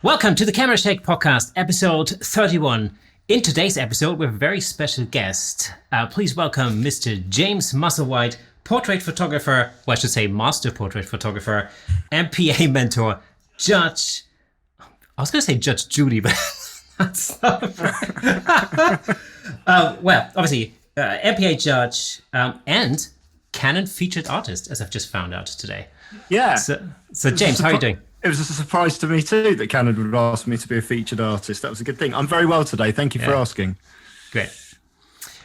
Welcome to the Camera Shake Podcast, episode 31. In today's episode, we have a very special guest. Please welcome Mr. James Musselwhite, portrait photographer, well, I should say master portrait photographer, MPA mentor, judge. I was going to say Judge Judy, but that's not well, obviously, MPA judge and Canon featured artist, as I've just found out today. Yeah. So James, how are you doing? It was a surprise to me too that Canon would ask me to be a featured artist. That was a good thing. I'm very well today. Thank you for asking. Great.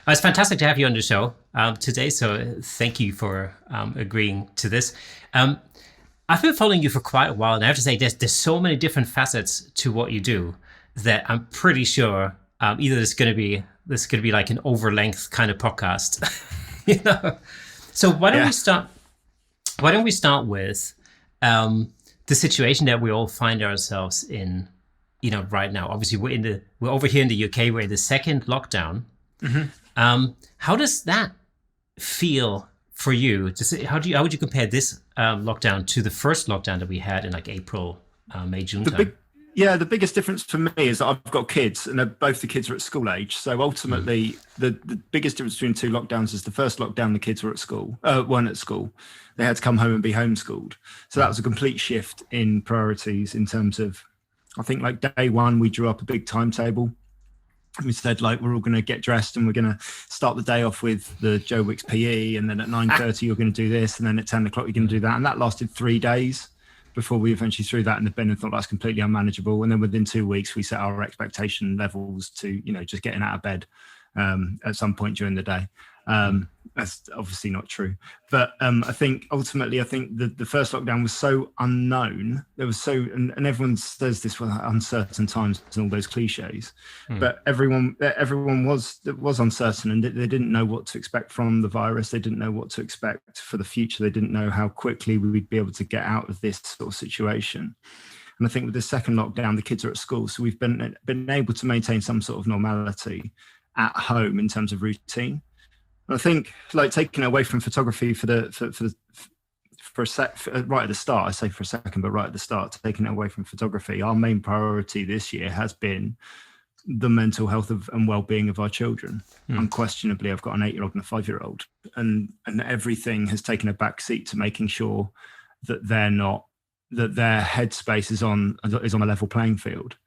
It's fantastic to have you on the show today. So thank you for agreeing to this. I've been following you for quite a while, and I have to say there's so many different facets to what you do that I'm pretty sure either this is going to be like an over-length kind of podcast, you know. So why don't we start with the situation that we all find ourselves in, you know, right now. Obviously, we're over here in the UK. We're in the second lockdown. Mm-hmm. How does that feel for you? How would you compare this lockdown to the first lockdown that we had in like April, May, June time? The biggest difference for me is that I've got kids, and both the kids are at school age. So ultimately, the biggest difference between two lockdowns is the first lockdown, the kids were at school, weren't at school. They had to come home and be homeschooled. So that was a complete shift in priorities in terms of, I think like day one, we drew up a big timetable. We said like, we're all going to get dressed and we're going to start the day off with the Joe Wicks PE. And then at 9:30, you're going to do this. And then at 10 o'clock, you're going to do that. And that lasted 3 days before we eventually threw that in the bin and thought that's completely unmanageable. And then within 2 weeks, we set our expectation levels to, you know, just getting out of bed at some point during the day. That's obviously not true. But I think ultimately, the first lockdown was so unknown. There was and everyone says this with uncertain times and all those cliches. But everyone was uncertain, and they didn't know what to expect from the virus. They didn't know what to expect for the future. They didn't know how quickly we would be able to get out of this sort of situation. And I think with the second lockdown, the kids are at school, so we've been able to maintain some sort of normality at home in terms of routine. And I think like taking away from photography right at the start, I say for a second, but right at the start, taking it away from photography, our main priority this year has been the mental health and well-being of our children. Unquestionably, I've got an 8-year-old and a 5-year-old, and everything has taken a back seat to making sure that their headspace is on a level playing field.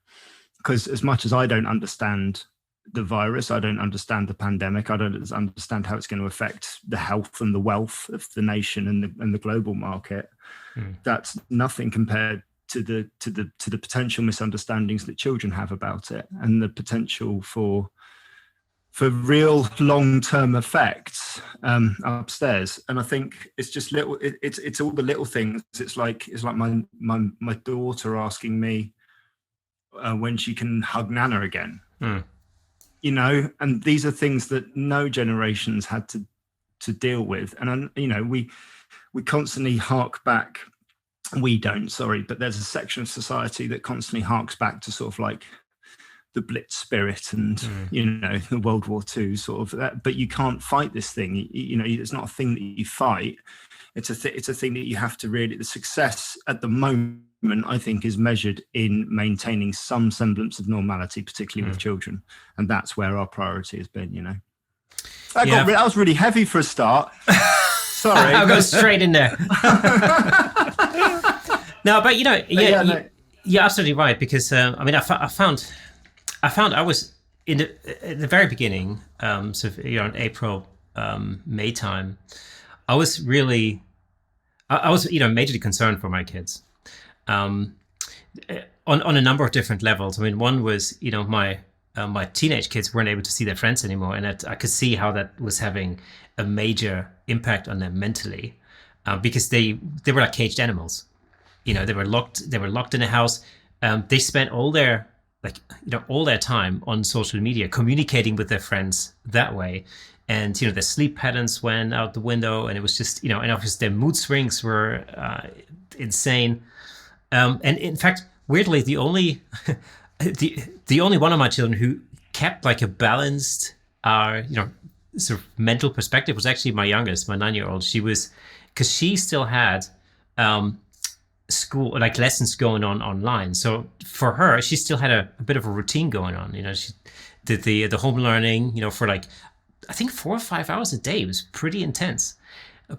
Because as much as I don't understand the virus, I don't understand the pandemic, I don't understand how it's going to affect the health and the wealth of the nation and the global market. That's nothing compared to the potential misunderstandings that children have about it, and the potential for real long-term effects upstairs. And I think it's just it's all the little things. It's like my daughter asking me when she can hug Nana again. You know, and these are things that no generations had to deal with. And, you know, we constantly hark back. We don't, sorry, but there's a section of society that constantly harks back to sort of like the Blitz spirit and, you know, the World War II sort of that. But you can't fight this thing. You know, it's not a thing that you fight. It's a thing that you have to really, the success at the moment, I think, is measured in maintaining some semblance of normality, particularly with children. And that's where our priority has been, you know. That was really heavy for a start. Sorry. I'll go straight in there. No, but, you know, you're absolutely right. Because, I mean, I found I was in the very beginning, so, you know, in April, May time, I was, you know, majorly concerned for my kids. On a number of different levels. I mean, one was, you know, my teenage kids weren't able to see their friends anymore, and I could see how that was having a major impact on them mentally, because they were like caged animals. You know, they were locked in a house. They spent all their time on social media, communicating with their friends that way. And, you know, their sleep patterns went out the window, and it was just, you know, and obviously their mood swings were insane. And in fact, weirdly, the only one of my children who kept like a balanced, you know, sort of mental perspective was actually my youngest, my 9-year-old. She was, because she still had school, like lessons going on online. So for her, she still had a bit of a routine going on. She did the home learning, for like, I think 4 or 5 hours a day. It was pretty intense.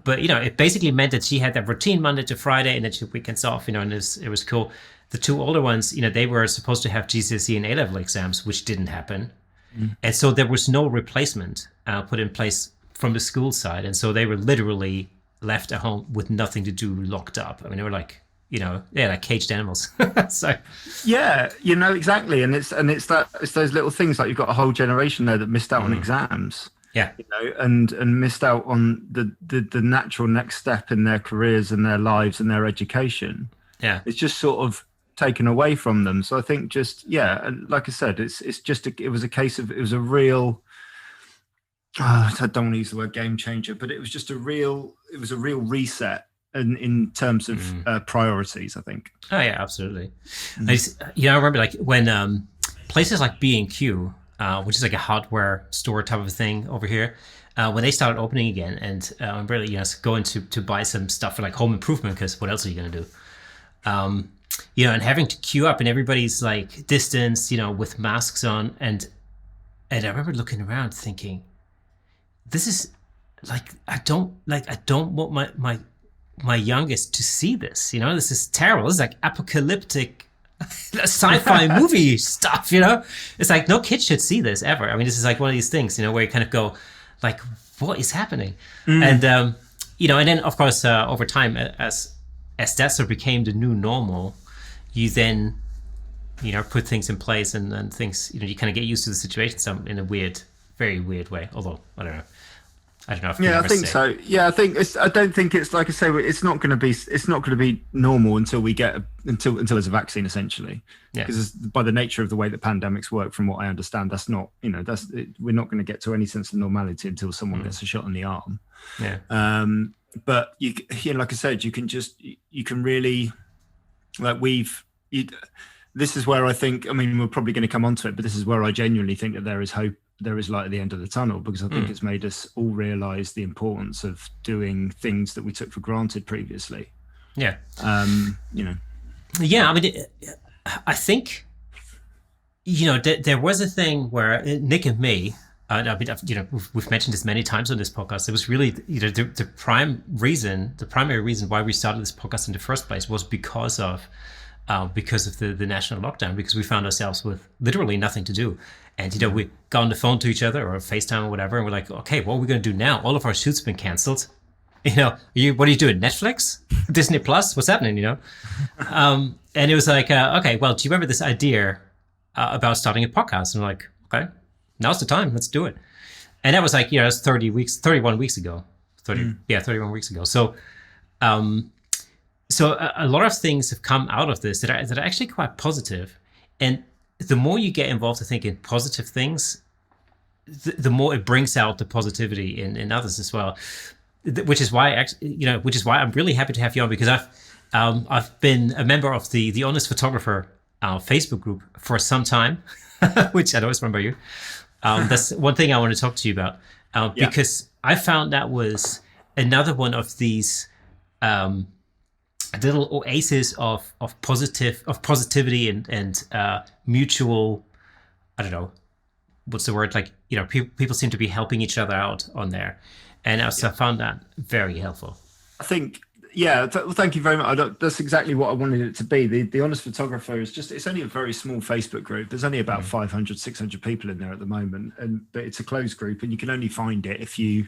But, it basically meant that she had that routine Monday to Friday, and then she had weekends off, and it was cool. The two older ones, they were supposed to have GCSE and A-level exams, which didn't happen. And so there was no replacement put in place from the school side. And so they were literally left at home with nothing to do, locked up. I mean, they were like, like caged animals. So yeah, exactly. And it's those little things, like you've got a whole generation there that missed out on exams. Yeah. And missed out on the natural next step in their careers and their lives and their education. Yeah. It's just sort of taken away from them. So I think just, and like I said, it was a real, I don't want to use the word game changer, but it was a real reset in terms of priorities, I think. Oh yeah, absolutely. I remember like when places like B&Q, which is like a hardware store type of thing over here, when they started opening again, and I'm really going to buy some stuff for like home improvement, because what else are you going to do? And having to queue up, and everybody's like distance, with masks on, and I remember looking around thinking, this is like, I don't want my youngest to see this. This is terrible. This is like apocalyptic sci-fi movie stuff. It's like no kid should see this ever. I mean, this is like one of these things, where you kind of go, like, what is happening? And and then of course over time, as that sort of became the new normal, you then put things in place, and things, you kind of get used to the situation in a very weird way. Although I don't know if I think so. Yeah, I don't think it's, like I say, it's not going to be normal until there's a vaccine, essentially. Yeah. Because by the nature of the way that pandemics work, from what I understand, that's not, we're not going to get to any sense of normality until someone gets a shot in the arm. Yeah. But like I said, you can really, like, this is where I think, I mean, we're probably going to come onto it, but this is where I genuinely think that there is hope. There is light at the end of the tunnel, because I think it's made us all realize the importance of doing things that we took for granted previously. Yeah. Yeah, I mean, I think, there was a thing where Nick and me, I mean, we've mentioned this many times on this podcast. It was really, the primary reason why we started this podcast in the first place was because of the national lockdown, because we found ourselves with literally nothing to do. And, we got on the phone to each other or FaceTime or whatever, and we're like, okay, what are we going to do now? All of our shoots have been canceled. What are you doing? Netflix? Disney Plus? What's happening, And it was like, okay, well, do you remember this idea about starting a podcast? And we're like, okay, now's the time. Let's do it. And that was like, it was 31 weeks ago. 31 weeks ago. So, a lot of things have come out of this that are actually quite positive. And the more you get involved, I think, in positive things, the more it brings out the positivity in others as well. Which is why I'm really happy to have you on, because I've been a member of the Honest Photographer Facebook group for some time, which I always remember you. That's one thing I want to talk to you about, because I found that was another one of these little oasis of positivity and mutual, I don't know, what's the word, like, people seem to be helping each other out on there, and I found that very helpful. I think, thank you very much. That's exactly what I wanted it to be. The Honest Photographer is it's only a very small Facebook group. There's only about 500, 600 people in there at the moment, but it's a closed group, and you can only find it if you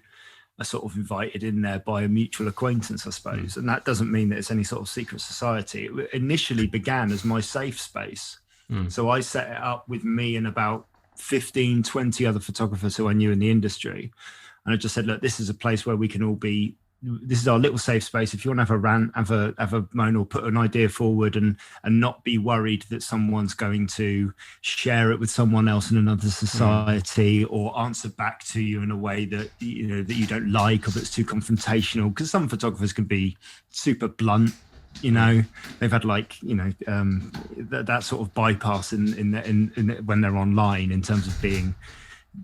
are sort of invited in there by a mutual acquaintance, I suppose. And that doesn't mean that it's any sort of secret society. It initially began as my safe space. So I set it up with me and about 15, 20 other photographers who I knew in the industry. And I just said, look, this is a place where we can all be. This is our little safe space. If you want to have a rant, have a moan, or put an idea forward, and not be worried that someone's going to share it with someone else in another society, or answer back to you in a way that that you don't like, or that's too confrontational. Because some photographers can be super blunt. They've had that sort of bypass in when they're online, in terms of being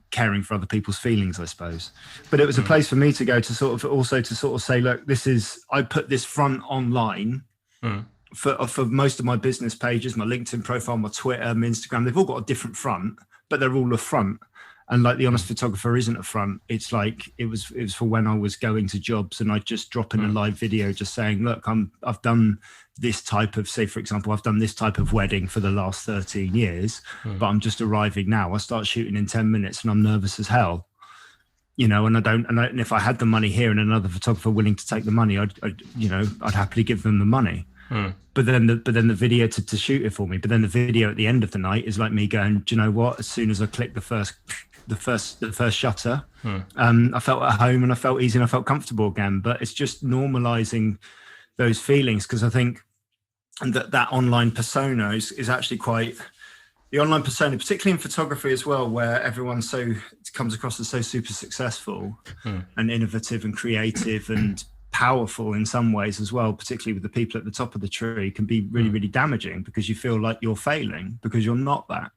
caring for other people's feelings, I suppose. But it was a place for me to go to sort of say, look, I put this front online for most of my business pages, my LinkedIn profile, my Twitter, my Instagram, they've all got a different front, but they're all a front. And like the Honest Photographer isn't a front. It's like it was for when I was going to jobs and I'd just drop in a live video just saying, look, I've done this type of, say for example, I've done this type of wedding for the last 13 years, but I'm just arriving now. I start shooting in 10 minutes and I'm nervous as hell. You know, and if I had the money here and another photographer willing to take the money, I'd happily give them the money. But then the video to shoot it for me. But then the video at the end of the night is like me going, do you know what? As soon as I click the first shutter, I felt at home and I felt easy and I felt comfortable again. But it's just normalizing those feelings, because I think that online persona is actually quite. The online persona, particularly in photography as well, where everyone comes across as so super successful and innovative and creative and powerful in some ways as well, particularly with the people at the top of the tree, can be really, really damaging, because you feel like you're failing because you're not that.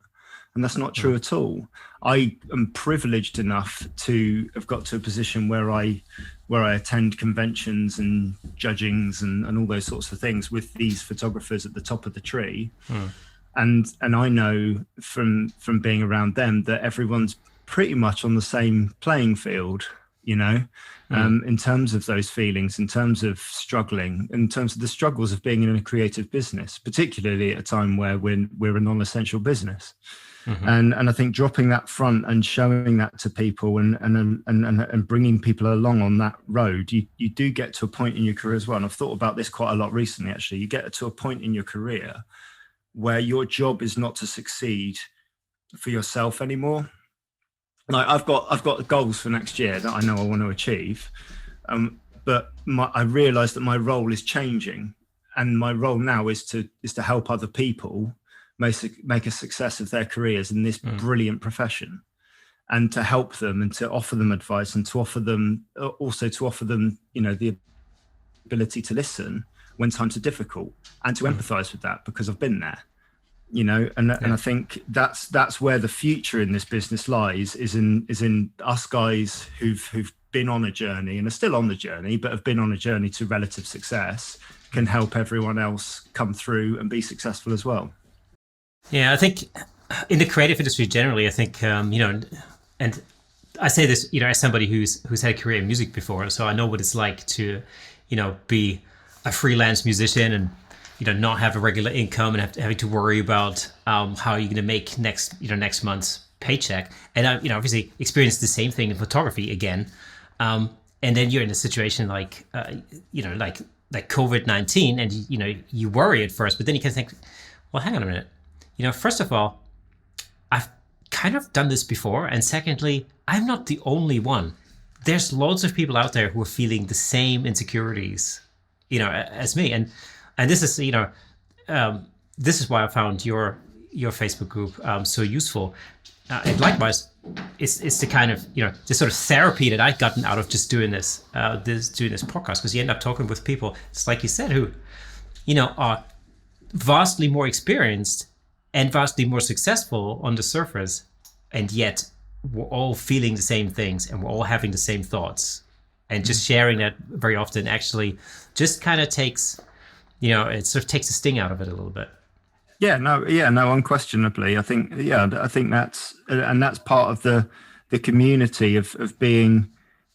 And that's not true at all. I am privileged enough to have got to a position where I attend conventions and judgings and all those sorts of things with these photographers at the top of the tree. And I know from being around them that everyone's pretty much on the same playing field, you know, in terms of those feelings, in terms of struggling, in terms of the struggles of being in a creative business, particularly at a time where we're a non-essential business. And I think dropping that front and showing that to people and bringing people along on that road, you do get to a point in your career as well. And I've thought about this quite a lot recently, actually. You get to a point in your career where your job is not to succeed for yourself anymore. Like I've got goals for next year that I know I want to achieve, but I realise that my role is changing, and my role now is to help other people make a success of their careers in this brilliant profession, and to help them and to offer them advice and to offer them, you know, the ability to listen when times are difficult and to empathize with that, because I've been there, you know, and I think that's where the future in this business lies, is in us guys who've been on a journey and are still on the journey, but have been on a journey to relative success, can help everyone else come through and be successful as well. Yeah, I think in the creative industry generally, I think, you know, and I say this, you know, as somebody who's had a career in music before, so I know what it's like to, you know, be a freelance musician and, you know, not have a regular income and having to worry about how you're going to make next month's paycheck. And I, you know, obviously experienced the same thing in photography again. And then you're in a situation like, you know, like COVID-19, and you know, you worry at first, but then you can think, well, hang on a minute. You know, first of all, I've kind of done this before. And secondly, I'm not the only one. There's loads of people out there who are feeling the same insecurities, you know, as me. And this is, you know, this is why I found your Facebook group so useful. And likewise, it's the kind of, you know, the sort of therapy that I've gotten out of just doing this podcast, because you end up talking with people, it's like you said, who, you know, are vastly more experienced and vastly more successful on the surface, and yet we're all feeling the same things and we're all having the same thoughts, and just sharing that very often actually just kind of takes, you know, it sort of takes the sting out of it a little bit. Yeah, no, unquestionably. I think that's part of the community of being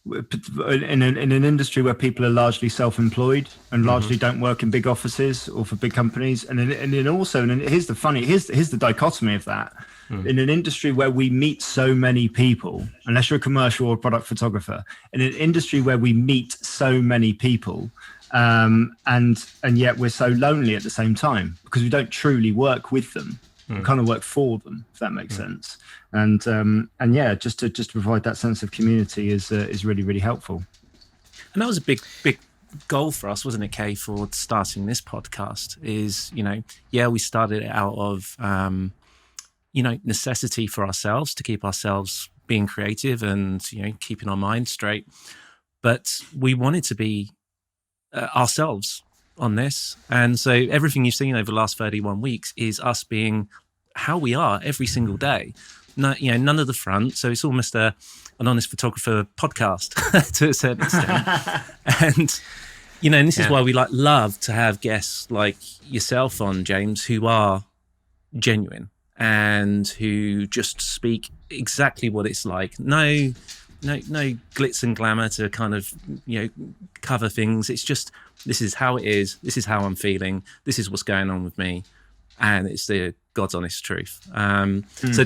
in an industry where people are largely self-employed and largely don't work in big offices or for big companies, and here's the dichotomy of that. In an industry where we meet so many people, unless you're a commercial or product photographer, in an industry where we meet so many people, and yet we're so lonely at the same time, because we don't truly work with them. We kind of work for them, if that makes sense. And yeah, just to provide that sense of community is really, really helpful. And that was a big goal for us, wasn't it, Kay, for starting this podcast? Is, you know, yeah, we started it out of you know, necessity for ourselves, to keep ourselves being creative and, you know, keeping our mind straight, but we wanted to be ourselves on this. And so everything you've seen over the last 31 weeks is us being how we are every single day. No, you know, none of the front. So it's almost an Honest Photographer podcast to a certain extent. And this is why we love to have guests like yourself on, James, who are genuine and who just speak exactly what it's like. No glitz and glamour to kind of cover things. It's just, this is how it is. This is how I'm feeling. This is what's going on with me, and it's the God's honest truth. So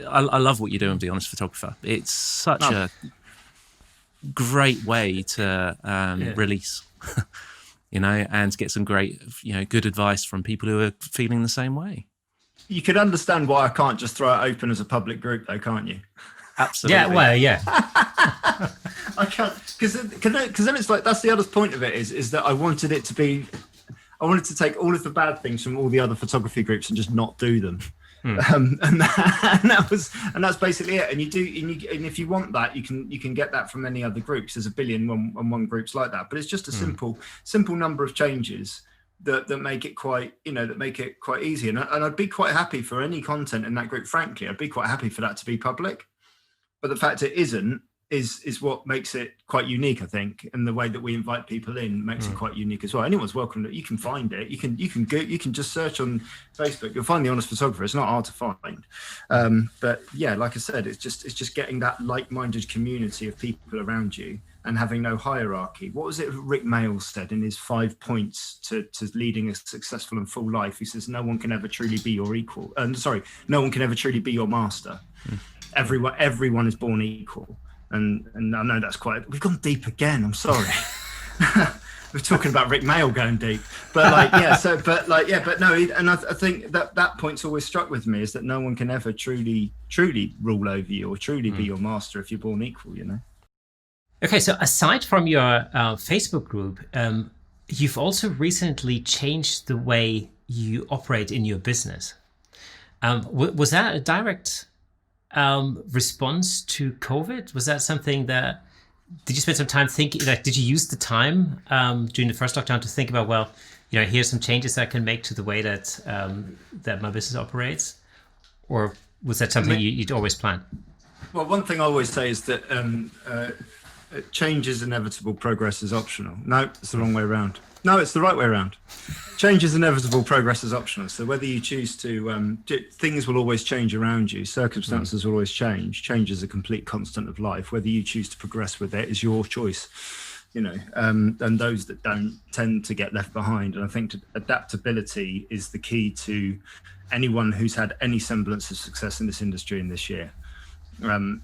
I love what you're doing with The Honest Photographer. It's such a great way to release, and to get some great, good advice from people who are feeling the same way. You could understand why I can't just throw it open as a public group, though, can't you? Absolutely. Yeah, well, yeah. I can't, because then it's like, that's the other point of it is that I wanted to take all of the bad things from all the other photography groups and just not do them. And that's basically it. And and if you want that, you can get that from any other groups. There's a billion and one groups like that, but it's just a simple number of changes that make it quite easy. And I'd be quite happy for any content in that group. Frankly, I'd be quite happy for that to be public. But the fact it isn't is what makes it quite unique, I think, and the way that we invite people in makes it quite unique as well. Anyone's welcome. You can find it. You can just search on Facebook. You'll find The Honest Photographer. It's not hard to find. But yeah, like I said, it's just getting that like-minded community of people around you and having no hierarchy. What was it Rick Mayall said in his 5 points to leading a successful and full life? He says, no one can ever truly be your equal. No one can ever truly be your master. Everyone is born equal. And I know we've gone deep again. I'm sorry. We're talking about Rick Mayall going deep, but no. And I think that point's always struck with me, is that no one can ever truly rule over you or truly be your master if you're born equal, Okay, so aside from your Facebook group, you've also recently changed the way you operate in your business. Was that a direct response to COVID? Was that something that, did you spend some time thinking, did you use the time during the first lockdown to think about, here's some changes I can make to the way that that my business operates? Or was that something you'd always planned? Well, one thing I always say is that change is inevitable, progress is optional. No, it's the wrong way around. No, it's the right way around. Change is inevitable, progress is optional. So whether you choose to, things will always change around you. Circumstances will always change. Change is a complete constant of life. Whether you choose to progress with it is your choice, and those that don't tend to get left behind. And I think adaptability is the key to anyone who's had any semblance of success in this industry in this year.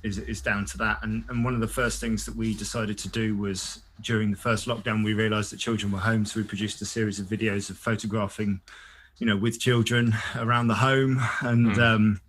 Is down to that. And one of the first things that we decided to do was, during the first lockdown, we realized that children were home. So we produced a series of videos of photographing, with children around the home, and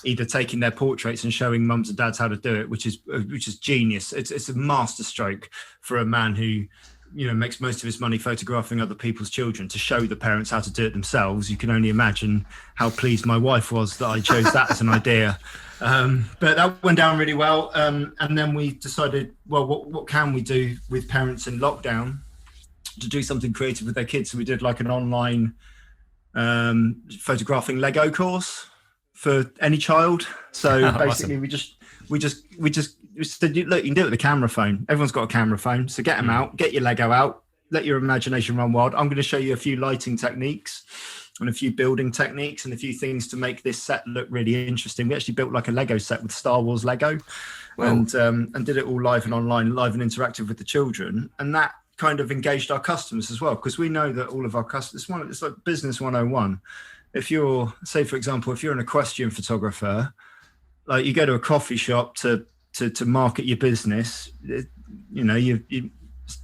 either taking their portraits and showing mums and dads how to do it, which is genius. It's a masterstroke for a man who, makes most of his money photographing other people's children, to show the parents how to do it themselves. You can only imagine how pleased my wife was that I chose that as an idea. But that went down really well. And then we decided, well, what can we do with parents in lockdown to do something creative with their kids? So we did like an online photographing Lego course for any child. So basically awesome. we said, look, you can do it with a camera phone. Everyone's got a camera phone. So get them out, get your Lego out, let your imagination run wild. I'm going to show you a few lighting techniques and a few building techniques and a few things to make this set look really interesting. We actually built like a Lego set with Star Wars Lego. Wow. And did it all live and online, live and interactive with the children. And that kind of engaged our customers as well, because we know that all of our customers, it's like business 101. If you're, say, for example, if you're an equestrian photographer, like you go to a coffee shop to market your business, you're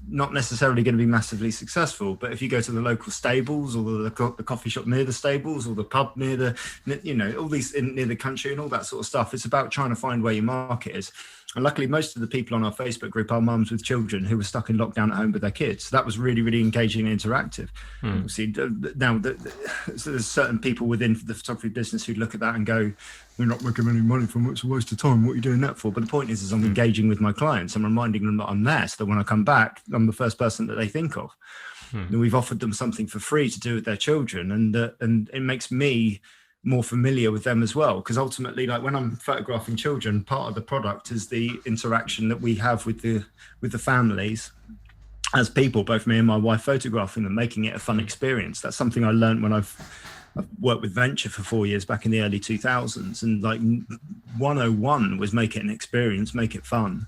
not necessarily going to be massively successful. But if you go to the local stables or the coffee shop near the stables or the pub near the, all these near the country and all that sort of stuff, it's about trying to find where your market is. And luckily, most of the people on our Facebook group are mums with children who were stuck in lockdown at home with their kids. So that was really, really engaging and interactive. See, now there's certain people within the photography business who look at that and go, "We're not making any money from it. It's a waste of time. What are you doing that for?" But the point is I'm engaging with my clients. I'm reminding them that I'm there, so that when I come back, I'm the first person that they think of. And we've offered them something for free to do with their children, and it makes me more familiar with them as well, because ultimately, like when I'm photographing children, part of the product is the interaction that we have with the families, as people, both me and my wife, photographing them, making it a fun experience. That's something I learned when I've worked with venture for 4 years back in the early 2000s, and like 101 was make it an experience, make it fun.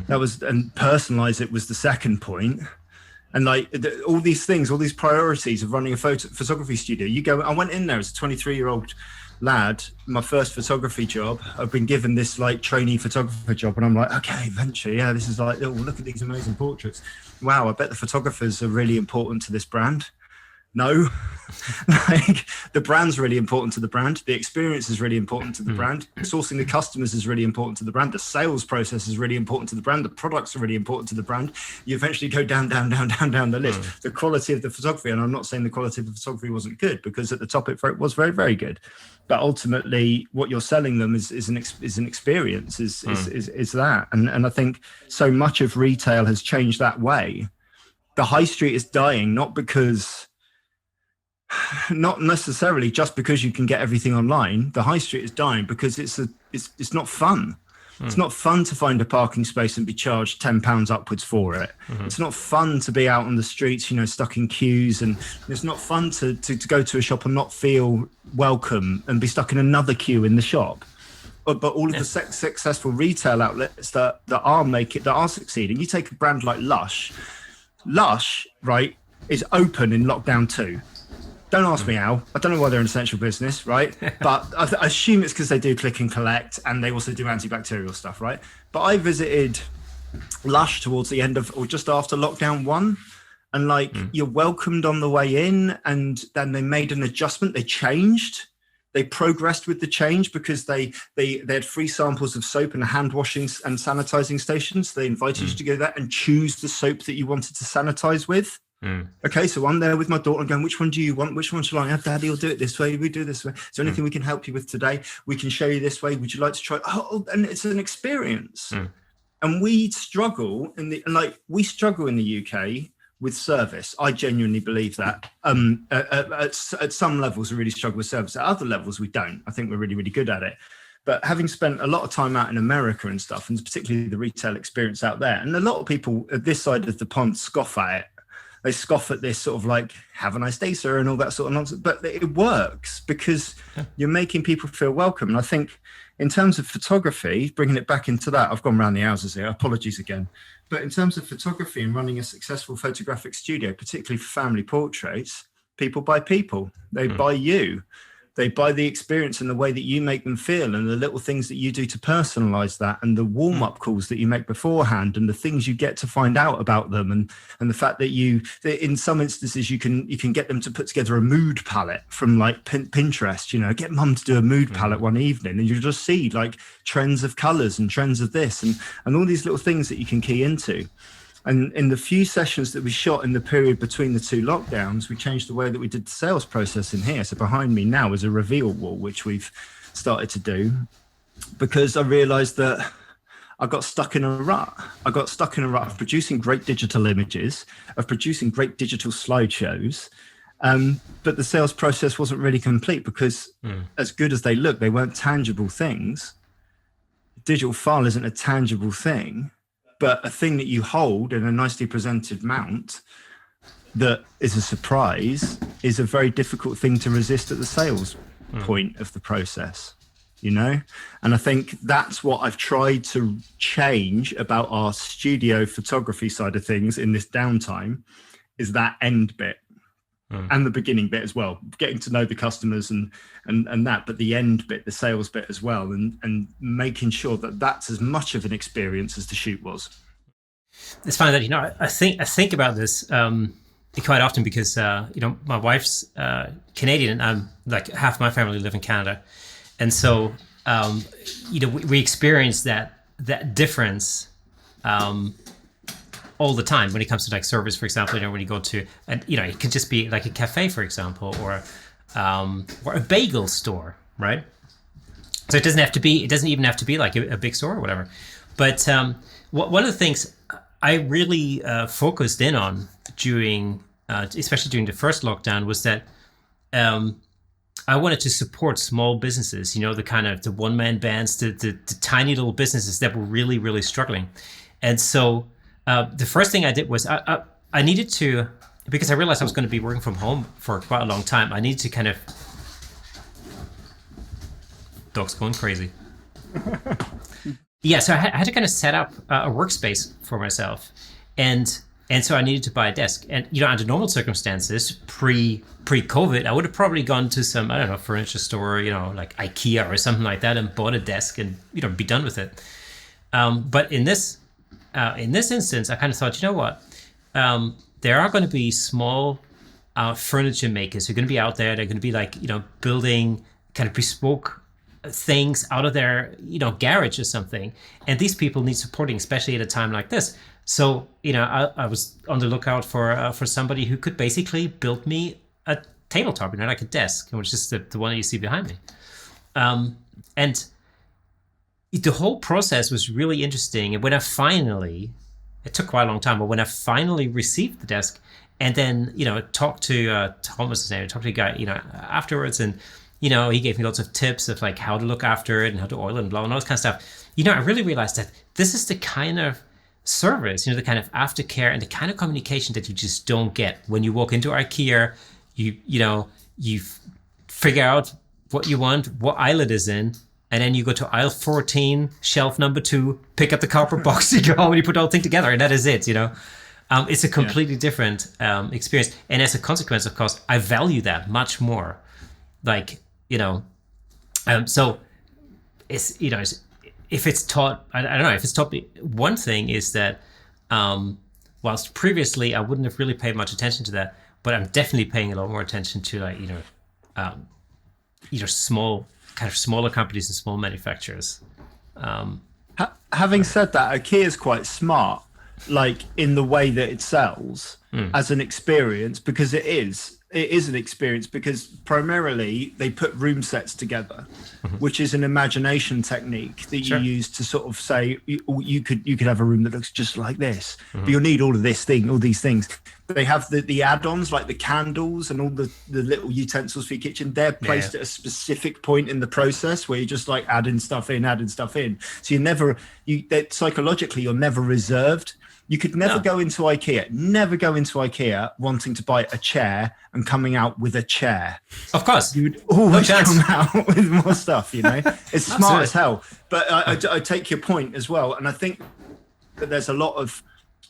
That was, and personalize it was the second point. And like all these things, all these priorities of running a photography studio, I went in there as a 23-year-old lad, my first photography job. I've been given this like trainee photographer job, and I'm like, okay, venture, yeah, this is like, oh, look at these amazing portraits. Wow, I bet the photographers are really important to this brand. No, like the brand's really important to the brand. The experience is really important to the brand. Sourcing the customers is really important to the brand. The sales process is really important to the brand. The products are really important to the brand. You eventually go down the list. The quality of the photography, and I'm not saying the quality of the photography wasn't good, because at the top it was very, very good. But ultimately, what you're selling them is an experience. Is that, and I think so much of retail has changed that way. The high street is dying, not necessarily just because you can get everything online. The high street is dying because it's not fun. It's not fun to find a parking space and be charged £10 upwards for it. It's not fun to be out on the streets, stuck in queues, and it's not fun to go to a shop and not feel welcome and be stuck in another queue in the shop. But all of the successful retail outlets that are succeeding. You take a brand like Lush, right, is open in lockdown 2. Don't ask me how. I don't know why they're an essential business, right? But I assume it's because they do click and collect, and they also do antibacterial stuff, right? But I visited Lush towards the end of, or just after lockdown 1, and like you're welcomed on the way in, and then they made an adjustment. They changed. They progressed with the change because they had free samples of soap and hand washing and sanitizing stations. They invited you to go there and choose the soap that you wanted to sanitize with. Okay, so I'm there with my daughter going, which one do you want? Which one shall I have? Daddy will do it this way. We do this way. Is there anything we can help you with today? We can show you this way. Would you like to try? Oh, and it's an experience. And we struggle in the UK with service. I genuinely believe that. At some levels, we really struggle with service. At other levels, we don't. I think we're really, really good at it. But having spent a lot of time out in America and stuff, and particularly the retail experience out there, and a lot of people at this side of the pond scoff at it. They scoff at this sort of like, have a nice day, sir, and all that sort of nonsense. But it works because you're making people feel welcome. And I think in terms of photography, bringing it back into that, I've gone around the houses here. Apologies again. But in terms of photography and running a successful photographic studio, particularly for family portraits, people buy people. They buy you. They buy the experience and the way that you make them feel, and the little things that you do to personalize that, and the warm-up calls that you make beforehand, and the things you get to find out about them, and the fact that in some instances you can get them to put together a mood palette from like Pinterest. Get mum to do a mood palette one evening, and you just see like trends of colors and trends of this and all these little things that you can key into. And in the few sessions that we shot in the period between the 2 lockdowns, we changed the way that we did the sales process in here. So behind me now is a reveal wall, which we've started to do, because I realized that I got stuck in a rut. I got stuck in a rut of producing great digital images, of producing great digital slideshows. But the sales process wasn't really complete because as good as they look, they weren't tangible things. A digital file isn't a tangible thing. But a thing that you hold in a nicely presented mount that is a surprise is a very difficult thing to resist at the sales point of the process, And I think that's what I've tried to change about our studio photography side of things in this downtime, is that end bit. And the beginning bit as well, getting to know the customers and that, but the end bit, the sales bit as well, and making sure that that's as much of an experience as the shoot was. It's funny that I think about this quite often because my wife's Canadian, and I'm like half my family live in Canada, and so we experience that difference all the time when it comes to like service, for example. When you go to, and it could just be like a cafe, for example, or a bagel store, right? So it doesn't even have to be like a big store or whatever. But one of the things I really focused in on during, especially during the first lockdown, was that I wanted to support small businesses. The kind of the one-man bands, the tiny little businesses that were really, really struggling. And so the first thing I did was I needed to, because I realized I was going to be working from home for quite a long time. I needed to kind of, dog's going crazy. Yeah, so I had to kind of set up a workspace for myself, and so I needed to buy a desk. And under normal circumstances, pre-COVID, I would have probably gone to some, I don't know, furniture store, like IKEA or something like that, and bought a desk and be done with it. But in this instance, I kind of thought, what, there are going to be small furniture makers who are going to be out there. They're going to be like building kind of bespoke things out of their garage or something, and these people need supporting, especially at a time like this. So I was on the lookout for somebody who could basically build me a tabletop, like a desk, which is the one that you see behind me. And the whole process was really interesting. And when it took quite a long time, but when I finally received the desk, and then talked to Thomas, talked to a guy afterwards, and he gave me lots of tips of like how to look after it and how to oil it and blah, and all this kind of stuff. I really realized that this is the kind of service, the kind of aftercare and the kind of communication that you just don't get when you walk into IKEA. You figure out what you want, what aisle it is in, and then you go to aisle 14, shelf number 2, pick up the cardboard box, you go home and you put the whole thing together, and that is it. It's a completely different experience, and as a consequence, of course, I value that much more. So it's if it's taught, I don't know if it's taught me. One thing is that whilst previously I wouldn't have really paid much attention to that, but I'm definitely paying a lot more attention to smaller companies and small manufacturers. Having said that, IKEA is quite smart, like in the way that it sells as an experience, because it is an experience, because primarily they put room sets together, which is an imagination technique that you use to sort of say you could have a room that looks just like this, but you'll need all these things. They have the add-ons like the candles and all the little utensils for your kitchen. They're placed at a specific point in the process where you're just like adding stuff in. So psychologically you're never reserved. You could never go into IKEA wanting to buy a chair and coming out with a chair. Of course. You would always come out with more stuff, It's smart as hell. But I take your point as well. And I think that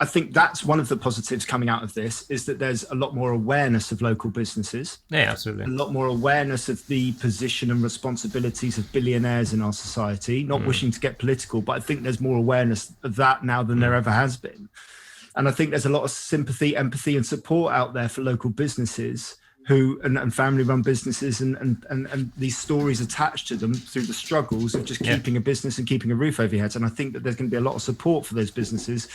I think that's one of the positives coming out of this, is that there's a lot more awareness of local businesses. Yeah, absolutely. A lot more awareness of the position and responsibilities of billionaires in our society, not wishing to get political, but I think there's more awareness of that now than there ever has been. And I think there's a lot of sympathy, empathy and support out there for local businesses and family-run businesses and these stories attached to them through the struggles of just keeping a business and keeping a roof over your heads. And I think that there's going to be a lot of support for those businesses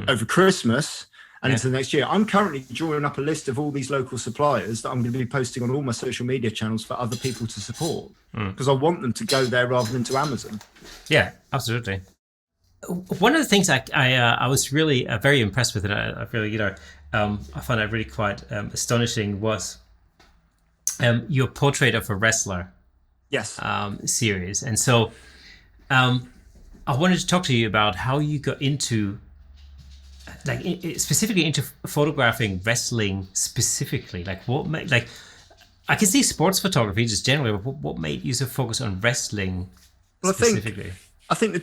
over Christmas and into the next year. I'm currently drawing up a list of all these local suppliers that I'm going to be posting on all my social media channels for other people to support, because I want them to go there rather than to Amazon. Yeah, absolutely. One of the things I was really very impressed with, and I really, I found it really quite astonishing, was your portrait of a wrestler series. And so I wanted to talk to you about how you got into specifically into photographing wrestling specifically. Like what made, like, I can see sports photography just generally, but what made you so focus on wrestling specifically? I think the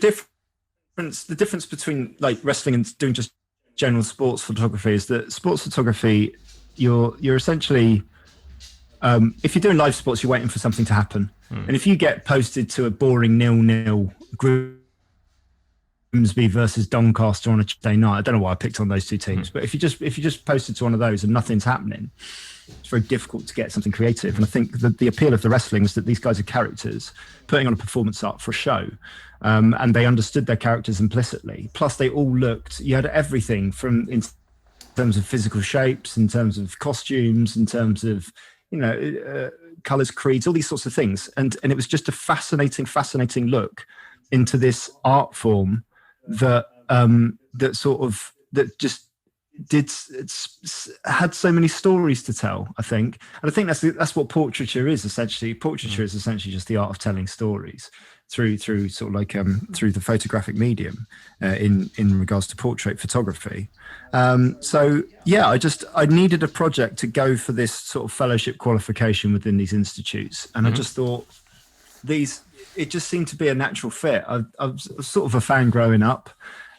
difference between like wrestling and doing just general sports photography is that sports photography, you're essentially if you're doing live sports, you're waiting for something to happen. And if you get posted to a boring 0-0 Grimsby versus Doncaster on a Tuesday night, I don't know why I picked on those two teams, but if you just posted to one of those and nothing's happening, it's very difficult to get something creative. And I think that the appeal of the wrestling is that these guys are characters putting on a performance art for a show, and they understood their characters implicitly. Plus, they all looked. You had everything from in terms of physical shapes, in terms of costumes, in terms of colors, creeds, all these sorts of things. And it was just a fascinating look into this art form that just had so many stories to tell, I think. And I think that's what portraiture is essentially. Portraiture is essentially just the art of telling stories through sort of like through the photographic medium in regards to portrait photography. So yeah, I needed a project to go for this sort of fellowship qualification within these institutes, and I just thought it just seemed to be a natural fit. I was sort of a fan growing up.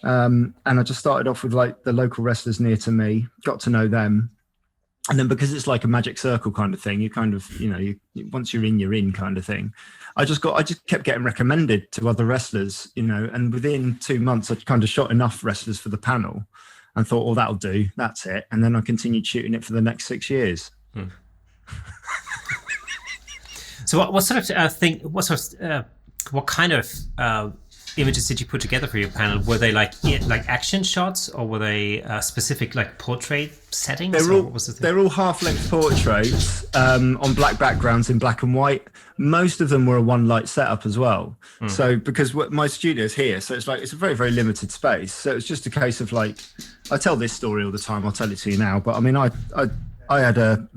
And I just started off with like the local wrestlers near to me, got to know them. And then because it's like a magic circle kind of thing, you kind of, once you're in kind of thing. I just kept getting recommended to other wrestlers, and within 2 months, I kind of shot enough wrestlers for the panel and thought, oh, that'll do. That's it. And then I continued shooting it for the next 6 years. So what kind of images did you put together for your panel? Were they like action shots, or were they specific like portrait settings? They're all half-length portraits on black backgrounds in black and white. Most of them were a one light setup as well. So because my studio's here, so it's a very, very limited space. So it's just a case of like, I tell this story all the time. I'll tell it to you now. But I mean, I had a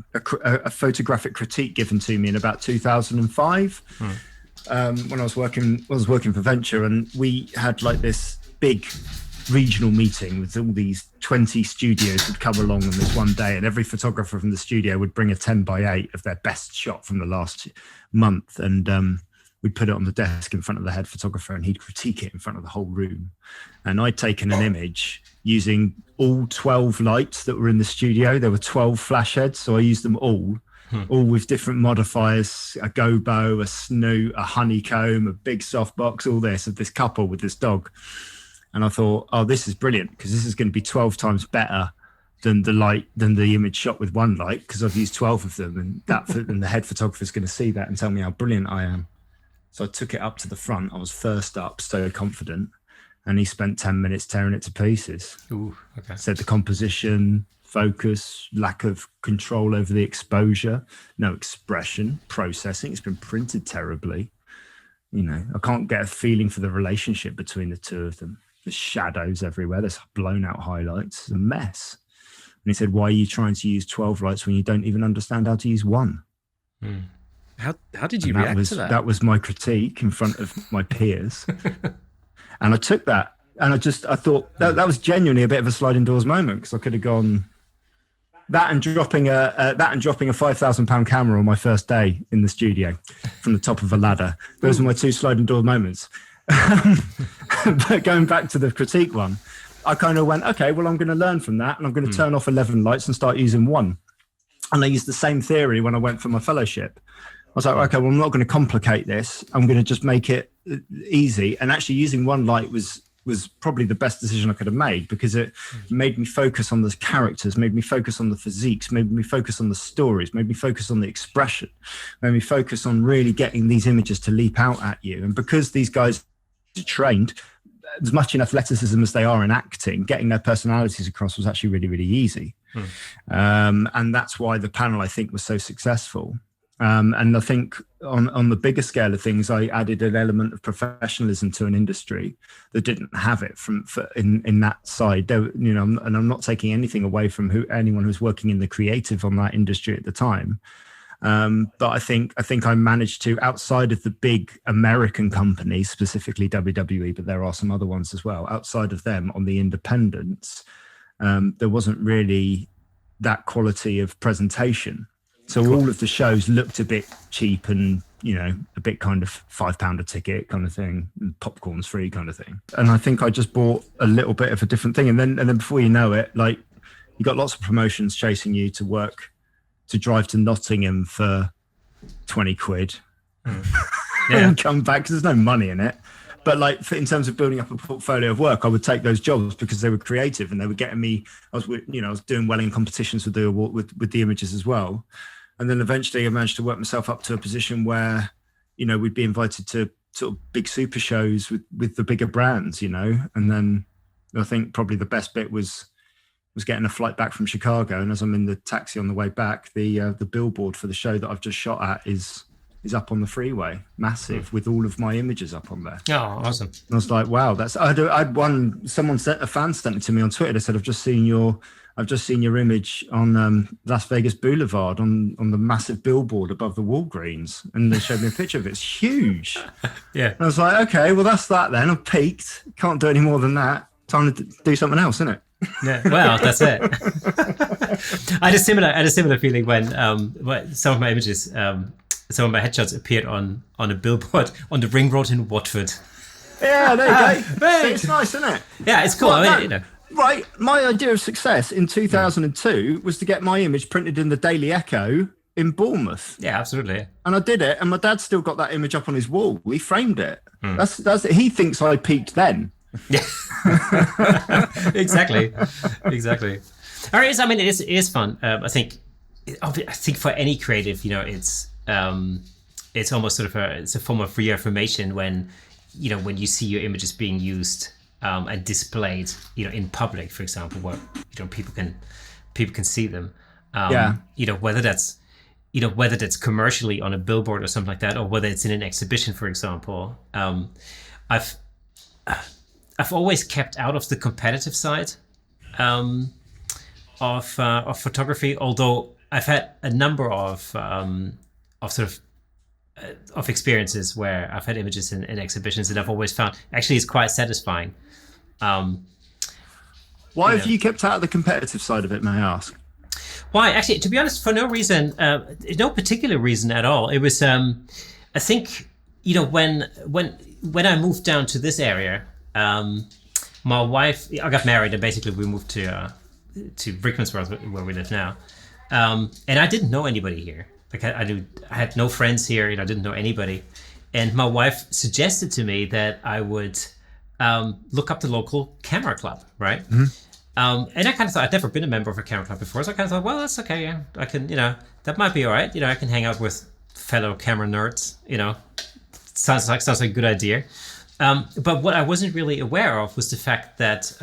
photographic critique given to me in about 2005. When I was working for Venture, and we had like this big regional meeting with all these 20 studios would come along on this one day, and every photographer from the studio would bring a 10x8 of their best shot from the last month, and we'd put it on the desk in front of the head photographer, and he'd critique it in front of the whole room. And I'd taken an image using all 12 lights that were in the studio. There were 12 flash heads, so I used them all with different modifiers, a gobo, a snoot, a honeycomb, a big softbox, all this, of this couple with this dog. And I thought, oh, this is brilliant, because this is going to be 12 times better than the image shot with one light, because I've used 12 of them, and the head photographer is going to see that and tell me how brilliant I am. So I took it up to the front. I was first up, so confident, and he spent 10 minutes tearing it to pieces. Ooh, okay. Said the composition, focus, lack of control over the exposure, no expression, processing. It's been printed terribly. I can't get a feeling for the relationship between the two of them. There's shadows everywhere. There's blown out highlights. It's a mess. And he said, why are you trying to use 12 lights when you don't even understand how to use one? How did you react to that? That was my critique in front of my peers. And I took that, and I thought that was genuinely a bit of a sliding doors moment, because I could have gone that and dropping a £5,000 camera on my first day in the studio from the top of a ladder. Those were my two sliding door moments. But going back to the critique one, I kind of went, okay, well, I'm going to learn from that, and I'm going to turn off 11 lights and start using one. And I used the same theory when I went for my fellowship. I was like, okay, well, I'm not going to complicate this. I'm going to just make it easy. And actually using one light was probably the best decision I could have made, because it made me focus on the characters, made me focus on the physiques, made me focus on the stories, made me focus on the expression, made me focus on really getting these images to leap out at you. And because these guys are trained as much in athleticism as they are in acting, getting their personalities across was actually really, really easy. And that's why the panel, I think, was so successful. And I think on the bigger scale of things, I added an element of professionalism to an industry that didn't have it in that side. And I'm not taking anything away from anyone who's working in the creative on that industry at the time. But I think I managed to, outside of the big American companies, specifically WWE, but there are some other ones as well, outside of them on the independents, there wasn't really that quality of presentation. So all of the shows looked a bit cheap and, a bit kind of £5 a ticket kind of thing, and popcorn's free kind of thing. And I think I just bought a little bit of a different thing. And then before you know it, like, you got lots of promotions chasing you to drive to Nottingham for 20 quid and come back, because there's no money in it. But like, in terms of building up a portfolio of work, I would take those jobs because they were creative and they were getting me. I was doing well in competitions with the images as well. And then eventually I managed to work myself up to a position where, we'd be invited to sort of big super shows with the bigger brands, And then I think probably the best bit was getting a flight back from Chicago. And as I'm in the taxi on the way back, the billboard for the show that I've just shot at is is up on the freeway, massive, with all of my images up on there. Oh, awesome. And I was like, wow, someone a fan sent it to me on Twitter. They said, I've just seen your image on Las Vegas Boulevard on the massive billboard above the Walgreens. And they showed me a picture of it. It's huge. Yeah. And I was like, okay, well, that's that then. I've peaked. Can't do any more than that. Time to do something else, isn't it? Yeah, well, that's it. I had a similar feeling when some of my images, some of my headshots appeared on a billboard on the ring road in Watford. Yeah, there you go. It's nice, isn't it? Yeah, it's cool. Well, right. My idea of success in 2002 was to get my image printed in the Daily Echo in Bournemouth. Yeah, absolutely. And I did it, and my dad's still got that image up on his wall. We framed it. That's he thinks I peaked then. Yeah. Exactly. All right. I mean, it is fun. I think for any creative, it's almost sort of it's a form of reaffirmation when you see your images being used and displayed, in public, for example, where people can see them. Whether that's commercially on a billboard or something like that, or whether it's in an exhibition, for example. I've always kept out of the competitive side of photography, although I've had a number of experiences where I've had images in exhibitions, and I've always found actually it's quite satisfying. Why have you kept out of the competitive side of it, may I ask? Why? Actually, to be honest, for no reason, no particular reason at all. It was, I think, when I moved down to this area. My wife, I got married, and basically we moved to Brickmansworth, where we live now. And I didn't know anybody here. Like I had no friends here, I didn't know anybody. And my wife suggested to me that I would look up the local camera club, right? Mm-hmm. And I kind of thought, I'd never been a member of a camera club before, so I kind of thought, well, that's okay, yeah. I can, that might be all right. I can hang out with fellow camera nerds, Sounds like a good idea. But what I wasn't really aware of was the fact that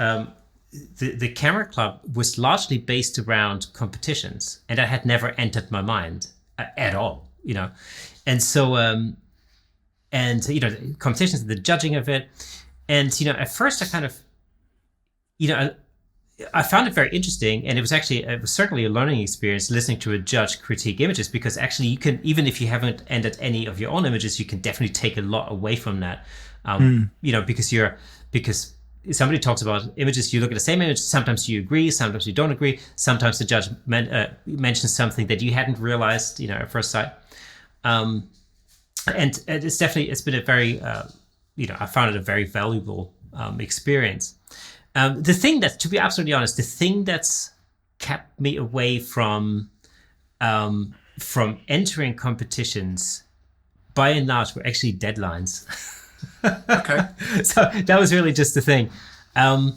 the camera club was largely based around competitions, and that had never entered my mind at all, And so, the competitions, the judging of it, and at first I kind of, I found it very interesting, and it was certainly a learning experience listening to a judge critique images, because actually you can, even if you haven't entered any of your own images, you can definitely take a lot away from that. Because somebody talks about images, you look at the same image, sometimes you agree, sometimes you don't agree, sometimes the judge mentions something that you hadn't realized, at first sight. And it's been a very, I found it a very valuable experience. The thing that, to be absolutely honest, the thing that's kept me away from entering competitions, by and large, were actually deadlines. Okay. So that was really just the thing. I'm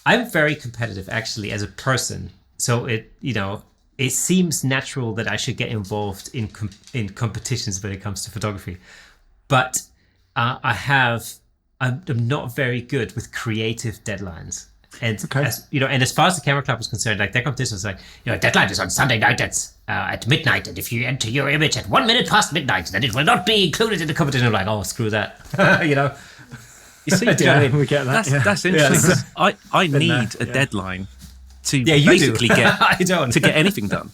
very competitive, actually, as a person. So it seems natural that I should get involved in competitions when it comes to photography. But I'm not very good with creative deadlines. And as far as the camera club was concerned, like their competition was like, deadline is on Sunday night at midnight, and if you enter your image at 1 minute past midnight, then it will not be included in the competition. I'm like, oh, screw that, You see, we get that. That's interesting. Yeah. I need a deadline to basically get anything done.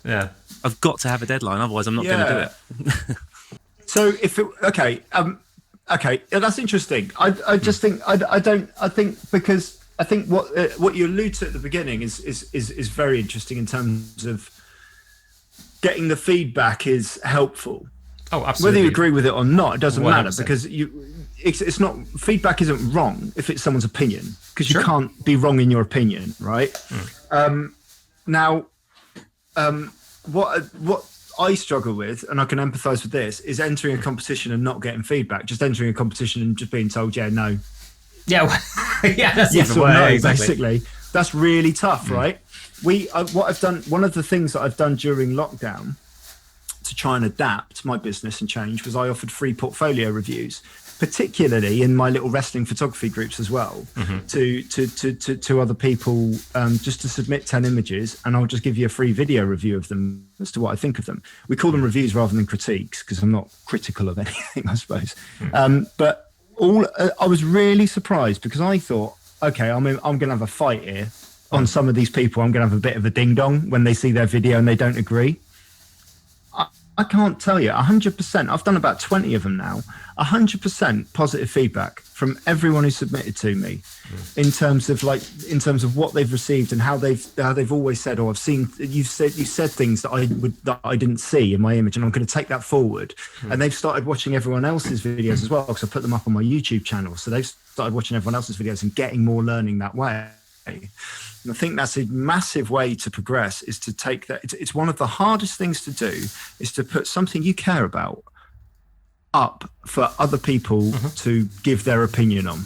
Yeah, I've got to have a deadline, otherwise I'm not going to do it. So okay, that's interesting. I just think because I think what you allude to at the beginning is very interesting in terms of getting the feedback is helpful. Oh, absolutely. Whether you agree with it or not, it doesn't 100%. matter, because it's not, feedback isn't wrong if it's someone's opinion, because you can't be wrong in your opinion, right? What I struggle with, and I can empathize with this, is entering a competition and not getting feedback. Just entering a competition and just being told, no. Yeah, that's yes even or worse. no, Exactly. basically. That's really tough, right? What I've done, one of the things that I've done during lockdown to try and adapt my business and change, was I offered free portfolio reviews. particularly in my little wrestling photography groups as well, to other people, just to submit 10 images, and I'll just give you a free video review of them as to what I think of them. We call them reviews rather than critiques, because I'm not critical of anything, I suppose. But I was really surprised, because I thought, okay, I'm going to have a fight here on some of these people. I'm going to have a bit of a ding dong when they see their video and they don't agree. I can't tell you, 100%. I've done about 20 of them now. 100% positive feedback from everyone who submitted to me, in terms of what they've received and how they've always said, "Oh, I've seen you said things that I didn't see in my image, and I'm going to take that forward." And they've started watching everyone else's videos as well, because I put them up on my YouTube channel. So they've started watching everyone else's videos and getting more learning that way. And I think that's a massive way to progress, is to take that. It's one of the hardest things to do, is to put something you care about up for other people to give their opinion on.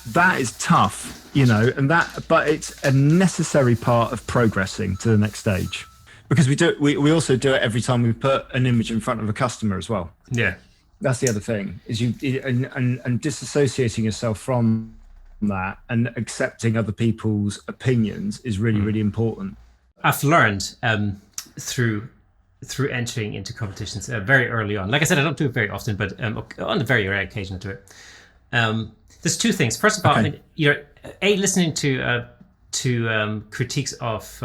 That is tough, but it's a necessary part of progressing to the next stage, because we also do it every time we put an image in front of a customer as well. Yeah. That's the other thing, is and disassociating yourself from that and accepting other people's opinions is really, really important. I've learned through entering into competitions very early on. Like I said, I don't do it very often, but on a very rare occasion I do it. There's two things. First of all, listening to critiques of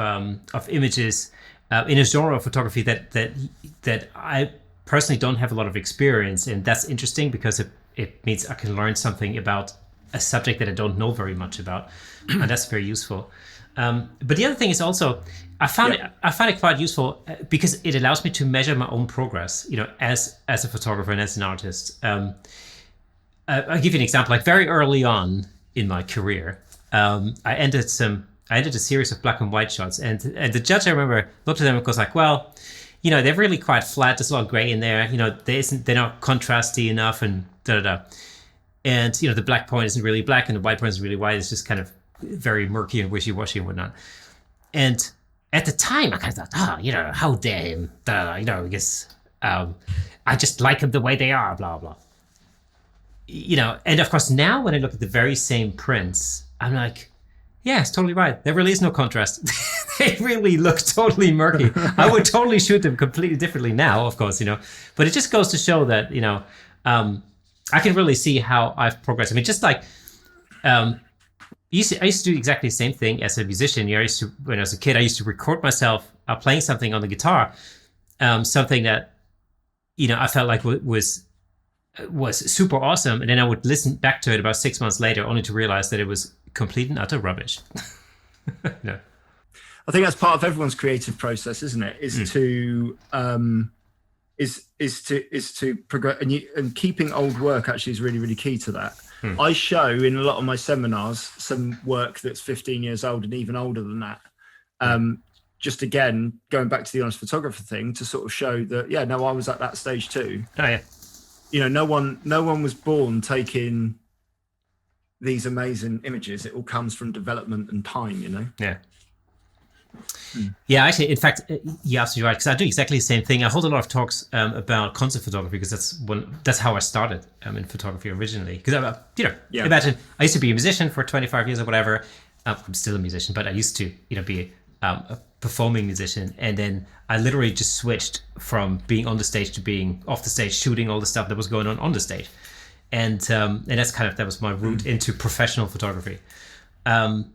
images in a genre of photography that I personally don't have a lot of experience in. That's interesting, because it means I can learn something about a subject that I don't know very much about, and that's very useful. But the other thing is also, I found it quite useful, because it allows me to measure my own progress, as a photographer and as an artist. I'll give you an example. Like, very early on in my career, I entered a series of black and white shots, and the judge, I remember, looked at them and was like, well, they're really quite flat. There's a lot of gray in there. They're not contrasty enough, and da-da-da. And, the black point isn't really black and the white point isn't really white. It's just kind of very murky and wishy-washy and whatnot. And at the time, I kind of thought, how dare him? Because I just like them the way they are, blah, blah. And of course, now when I look at the very same prints, I'm like, yeah, it's totally right. There really is no contrast. They really look totally murky. I would totally shoot them completely differently now, of course, But it just goes to show that, I can really see how I've progressed. I mean, just like, I used to do exactly the same thing as a musician. When I was a kid, I used to record myself playing something on the guitar, something that, I felt like was super awesome. And then I would listen back to it about 6 months later, only to realize that it was complete and utter rubbish. No. I think that's part of everyone's creative process, isn't it? Is to progress, and keeping old work actually is really, really key to that. I show in a lot of my seminars some work that's 15 years old and even older than that. Just again, going back to the honest photographer thing, to sort of show that, I was at that stage too. Oh yeah. No one was born taking these amazing images. It all comes from development and time, Yeah. Yeah, actually, in fact, you're absolutely right, because I do exactly the same thing. I hold a lot of talks about concept photography, because that's how I started in photography originally. Because imagine I used to be a musician for 25 years or whatever. I'm still a musician, but I used to be a performing musician, and then I literally just switched from being on the stage to being off the stage, shooting all the stuff that was going on the stage, and that was my route into professional photography, And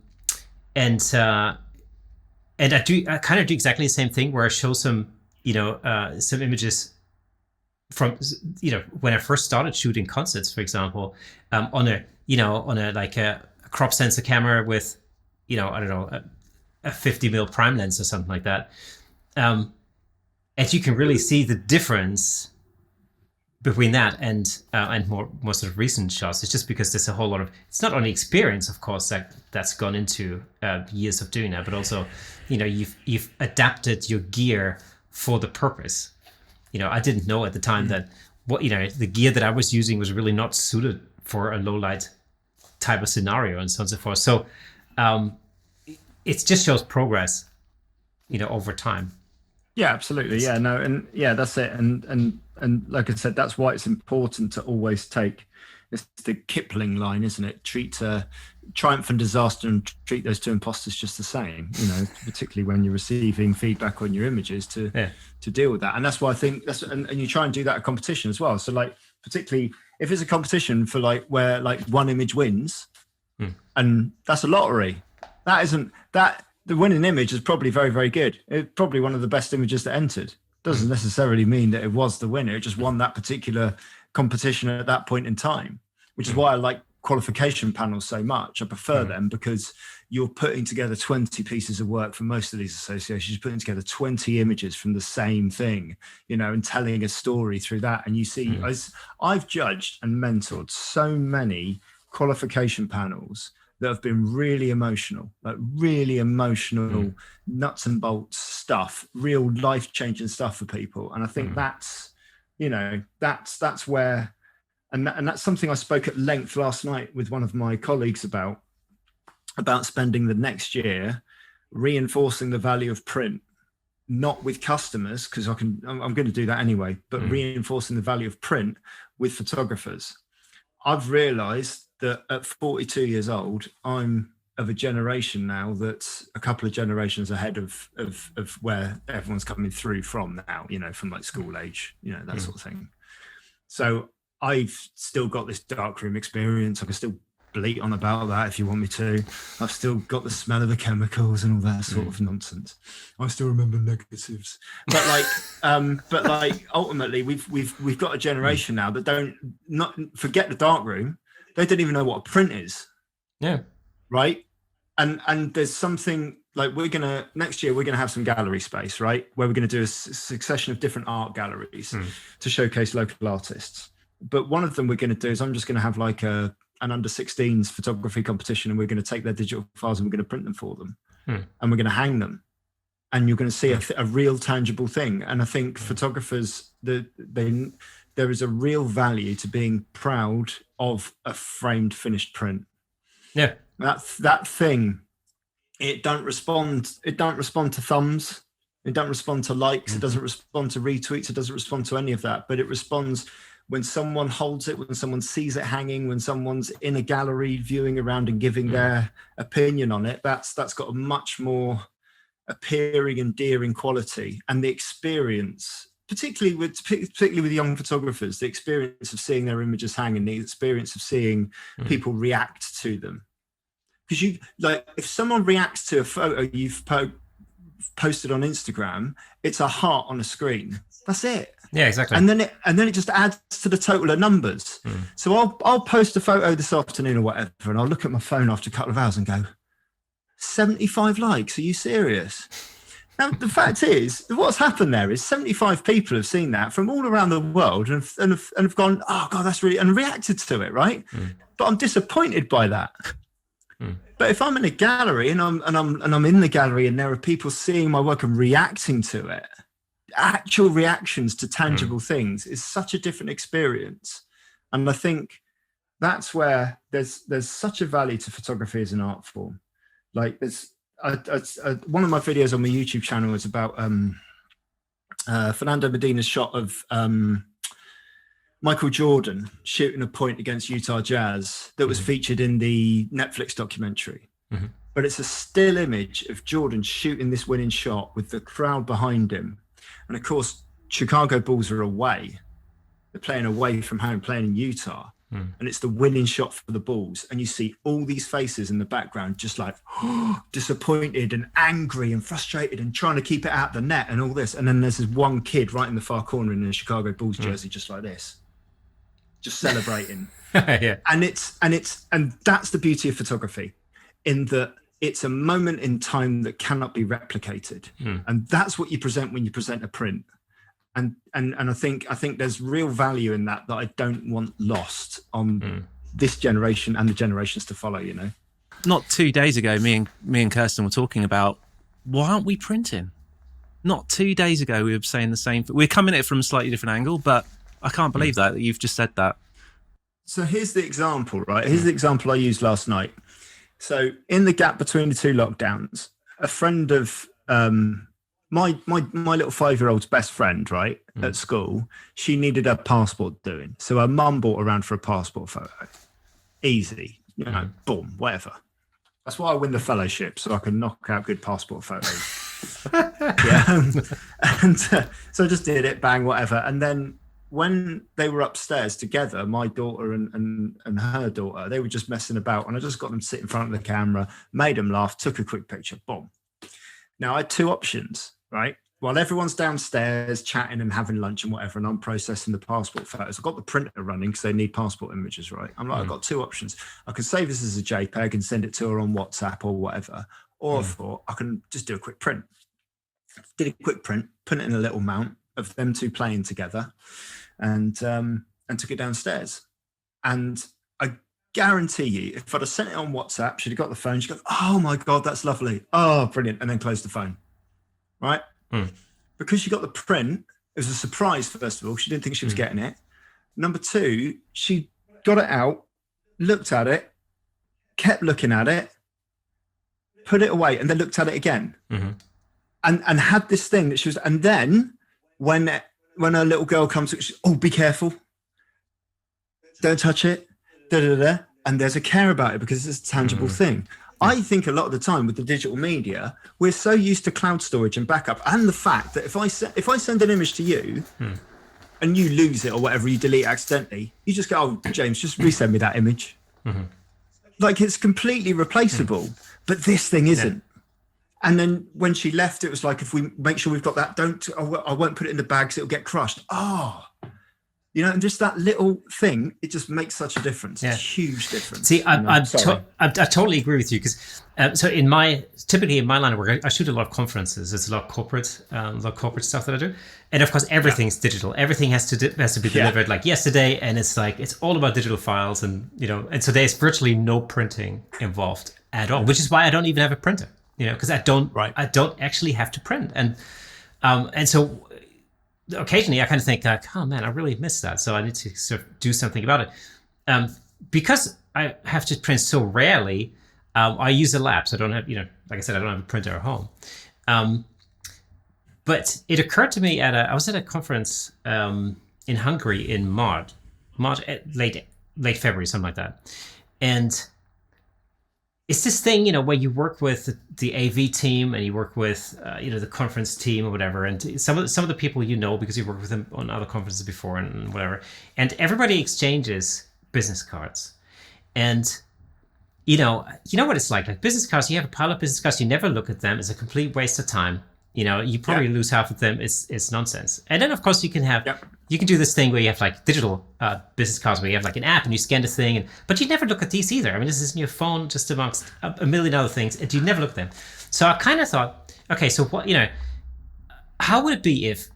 I kind of do exactly the same thing, where I show some images from, when I first started shooting concerts, for example, on a crop sensor camera with, a 50mm prime lens or something like that. And you can really see the difference between that and more sort of recent shots. It's just because there's a whole lot of, it's not only experience, of course, that's gone into years of doing that, but also, you've adapted your gear for the purpose. I didn't know at the time that the gear that I was using was really not suited for a low light type of scenario, and so on and so forth. So it just shows progress, over time. Yeah, absolutely. Yeah, no, and yeah, that's it. And like I said, that's why it's important to always take, it's the Kipling line, isn't it? Treat triumph and disaster, and treat those two imposters just the same. You know, particularly when you're receiving feedback on your images to deal with that. And that's why I think and you try and do that at competition as well. So like, particularly if it's a competition for like where like one image wins, and that's a lottery. That isn't that. The winning image is probably very, very good. It's probably one of the best images that entered. Doesn't necessarily mean that it was the winner. It just won that particular competition at that point in time, which is why I like qualification panels so much. I prefer them because you're putting together 20 pieces of work for most of these associations. You're putting together 20 images from the same thing, you know, and telling a story through that. And you see, I've judged and mentored so many qualification panels that have been really emotional, like really emotional nuts and bolts stuff, real life-changing stuff for people. And I think that's, you know, that's where, and that's something I spoke at length last night with one of my colleagues about spending the next year reinforcing the value of print, not with customers, because I'm going to do that anyway, but reinforcing the value of print with photographers. I've realized that at 42 years old, I'm of a generation now that's a couple of generations ahead of where everyone's coming through from now, you know, from like school age, you know, that sort of thing. So I've still got this darkroom experience. I can still bleat on about that if you want me to. I've still got the smell of the chemicals and all that sort of nonsense. I still remember negatives, but like ultimately we've got a generation now that don't forget the darkroom. They don't even know what a print is. Yeah. Right. And there's something like next year we're gonna have some gallery space, right, where we're gonna do a succession of different art galleries to showcase local artists. But one of them we're gonna do is I'm just gonna have like an under 16s photography competition, and we're going to take their digital files and we're going to print them for them, and we're going to hang them, and you're going to see a real tangible thing. And I think photographers, there is a real value to being proud of a framed finished print. Yeah, that thing. It don't respond to thumbs. It don't respond to likes. It doesn't respond to retweets. It doesn't respond to any of that. But it responds when someone holds it, when someone sees it hanging, when someone's in a gallery viewing around and giving their opinion on it. That's got a much more appealing, endearing quality. And the experience, particularly with young photographers, the experience of seeing their images hang and the experience of seeing people react to them. Because you, like, if someone reacts to a photo you've posted on Instagram, it's a heart on a screen. That's it. Yeah, exactly. And then it just adds to the total of numbers. So I'll post a photo this afternoon or whatever, and I'll look at my phone after a couple of hours and go, 75 likes. Are you serious? Now the fact is, what's happened there is 75 people have seen that from all around the world and have gone, oh God, that's really, and reacted to it, right? But I'm disappointed by that. But if I'm in a gallery and I'm in the gallery and there are people seeing my work and reacting to it, actual reactions to tangible things is such a different experience. And I think that's where there's such a value to photography as an art form. Like there's one of my videos on my YouTube channel is about Fernando Medina's shot of Michael Jordan shooting a point against Utah Jazz that was featured in the Netflix documentary. But it's a still image of Jordan shooting this winning shot with the crowd behind him. And of course, Chicago Bulls are away. They're playing away from home, playing in Utah. And it's the winning shot for the Bulls. And you see all these faces in the background, just like disappointed and angry and frustrated and trying to keep it out the net and all this. And then there's this one kid right in the far corner in a Chicago Bulls jersey, just like this, just celebrating. Yeah. And that's the beauty of photography, in that it's a moment in time that cannot be replicated. And that's what you present when you present a print. And I think there's real value in that I don't want lost on this generation and the generations to follow, you know. Not 2 days ago, me and Kirsten were talking about, why aren't we printing? Not 2 days ago, we were saying the same thing. We're coming at it from a slightly different angle, but I can't believe that you've just said that. So here's the example, right? Here's the example I used last night. So in the gap between the two lockdowns, a friend of my little 5-year-old's best friend, right, at school, she needed her passport doing. So her mum brought her around for a passport photo. Easy, boom, whatever. That's why I win the fellowship, so I can knock out good passport photos. So I just did it, bang, whatever. And then when they were upstairs together, my daughter and her daughter, they were just messing about, and I just got them to sit in front of the camera, made them laugh, took a quick picture, boom. Now I had two options, right? While everyone's downstairs chatting and having lunch and whatever, and I'm processing the passport photos, I've got the printer running because they need passport images, right? I'm like, I've got two options. I can save this as a JPEG and send it to her on WhatsApp or whatever. Or I thought I can just do a quick print. Did a quick print, put it in a little mount of them two playing together, and took it downstairs. And I guarantee you, if I'd have sent it on WhatsApp, she'd have got the phone, she'd go, oh my God, that's lovely. Oh, brilliant. And then close the phone, right? Because she got the print, it was a surprise, first of all. She didn't think she was getting it. Number two, she got it out, looked at it, kept looking at it, put it away, and then looked at it again. And had this thing that she was, and then when her little girl comes, she's, oh, be careful. Don't touch it. And there's a care about it because it's a tangible thing. I think a lot of the time with the digital media, we're so used to cloud storage and backup, and the fact that if I send an image to you and you lose it or whatever, you delete accidentally, you just go, oh, James, just resend me that image. Like, it's completely replaceable, but this thing isn't. And then when she left, it was like, if we make sure we've got that, I won't put it in the bag because it'll get crushed. And just that little thing, it just makes such a difference. It's a huge difference. See, I totally agree with you because typically in my line of work, I shoot a lot of conferences. It's a lot of corporate stuff that I do, and of course everything's digital. Everything has to be delivered like yesterday, and it's like it's all about digital files, and and so there's virtually no printing involved at all, which is why I don't even have a printer. Because I don't actually have to print, and so occasionally I kind of think like, oh man, I really missed that, so I need to sort of do something about it. Because I have to print so rarely, I use a lab, so I don't have, like I said, I don't have a printer at home. But it occurred to me I was at a conference in Hungary in March, late February, something like that, and it's this thing, where you work with the AV team and you work with, the conference team or whatever, and some of the people because you worked with them on other conferences before and whatever, and everybody exchanges business cards, and you know what it's like business cards. You have a pile of business cards, you never look at them. It's a complete waste of time. You probably lose half of them. It's nonsense. And then of course you can have you can do this thing where you have like digital business cards where you have like an app and you scan the thing, but you never look at these either. I mean, this is in your phone just amongst a million other things, and you never look at them. So I kind of thought, okay, so what how would it be if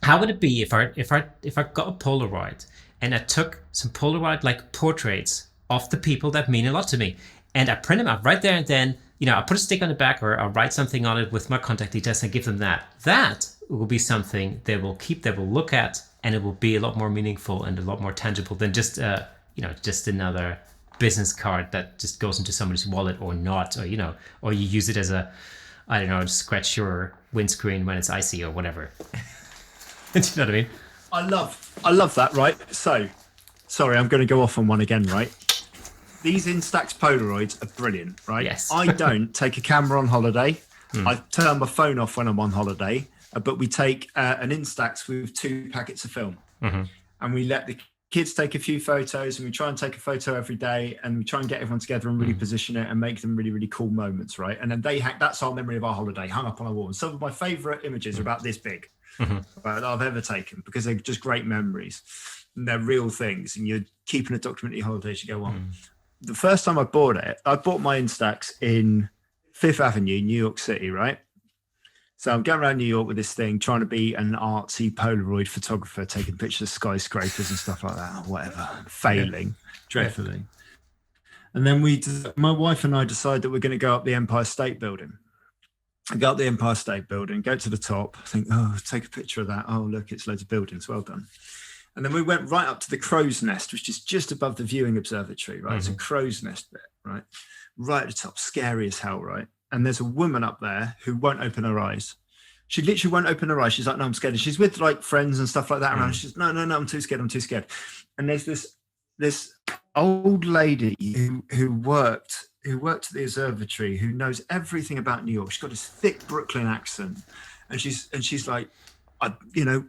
I got a Polaroid and I took some Polaroid like portraits of the people that mean a lot to me, and I print them out right there and then. I'll put a stick on the back or I'll write something on it with my contact details and give them that. That will be something they will keep, they will look at, and it will be a lot more meaningful and a lot more tangible than just another business card that just goes into somebody's wallet or not, or or you use it as to scratch your windscreen when it's icy or whatever. Do you know what I mean? I love that, right? So, sorry, I'm going to go off on one again, right? These Instax Polaroids are brilliant, right? Yes. I don't take a camera on holiday. I turn my phone off when I'm on holiday, but we take an Instax with 2 packets of film. And we let the kids take a few photos, and we try and take a photo every day, and we try and get everyone together and really position it and make them really, really cool moments, right? And then that's our memory of our holiday hung up on our wall. And some of my favorite images are about this big that I've ever taken, because they're just great memories. And they're real things, and you're keeping a document of your holiday as you go on. The first time I bought my Instax in Fifth Avenue, New York City, right? So I'm going around New York with this thing, trying to be an artsy Polaroid photographer, taking pictures of skyscrapers and stuff like that, or whatever, failing dreadfully. And then my wife and I decide that we're going to go up the Empire State Building. I go up the Empire State Building, go to the top, think, take a picture of that. Oh, look, it's loads of buildings. Well done. And then we went right up to the crow's nest, which is just above the viewing observatory, right? It's a crow's nest bit, right? Right at the top, scary as hell, right? And there's a woman up there who won't open her eyes. She literally won't open her eyes. She's like, no, I'm scared. And she's with like friends and stuff like that around. She's no, I'm too scared. I'm too scared. And there's this old lady who worked at the observatory, who knows everything about New York. She's got this thick Brooklyn accent, and she's like,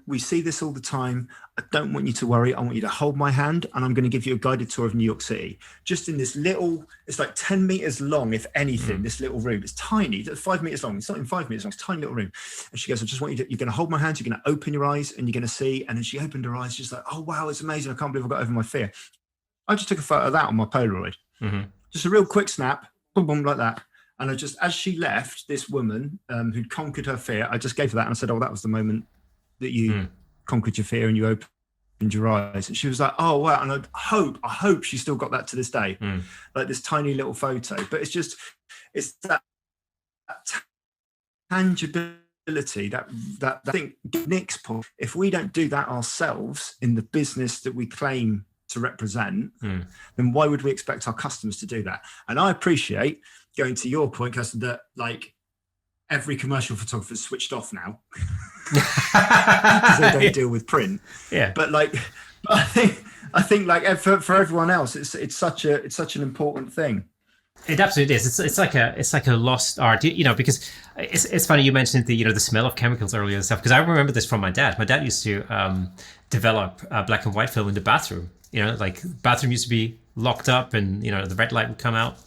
we see this all the time. I don't want you to worry. I want you to hold my hand, and I'm going to give you a guided tour of New York City. Just in this little, it's like 10 meters long, if anything, this little room. It's tiny, it's 5 meters long. It's not even 5 meters long, it's a tiny little room. And she goes, I just want you to, you're going to hold my hand, you're going to open your eyes, and you're going to see. And then she opened her eyes, she's like, oh, wow, it's amazing. I can't believe I got over my fear. I just took a photo of that on my Polaroid. Just a real quick snap, boom, boom, like that. And I just, as she left, this woman who'd conquered her fear, I just gave her that and I said, oh, that was the moment that you conquered your fear and you opened your eyes. And she was like, oh, wow. And I hope she still got that to this day, like this tiny little photo. But it's that tangibility, that I think Nick's point, if we don't do that ourselves in the business that we claim to represent, then why would we expect our customers to do that? And I appreciate, going to your point, Kirsten, that like every commercial photographer is switched off now because they don't deal with print. But like, I think like for everyone else, it's such an important thing. It absolutely is. It's like a lost art, because it's funny you mentioned the smell of chemicals earlier and stuff, because I remember this from my dad. My dad used to develop black and white film in the bathroom. Like bathroom used to be locked up, and the red light would come out,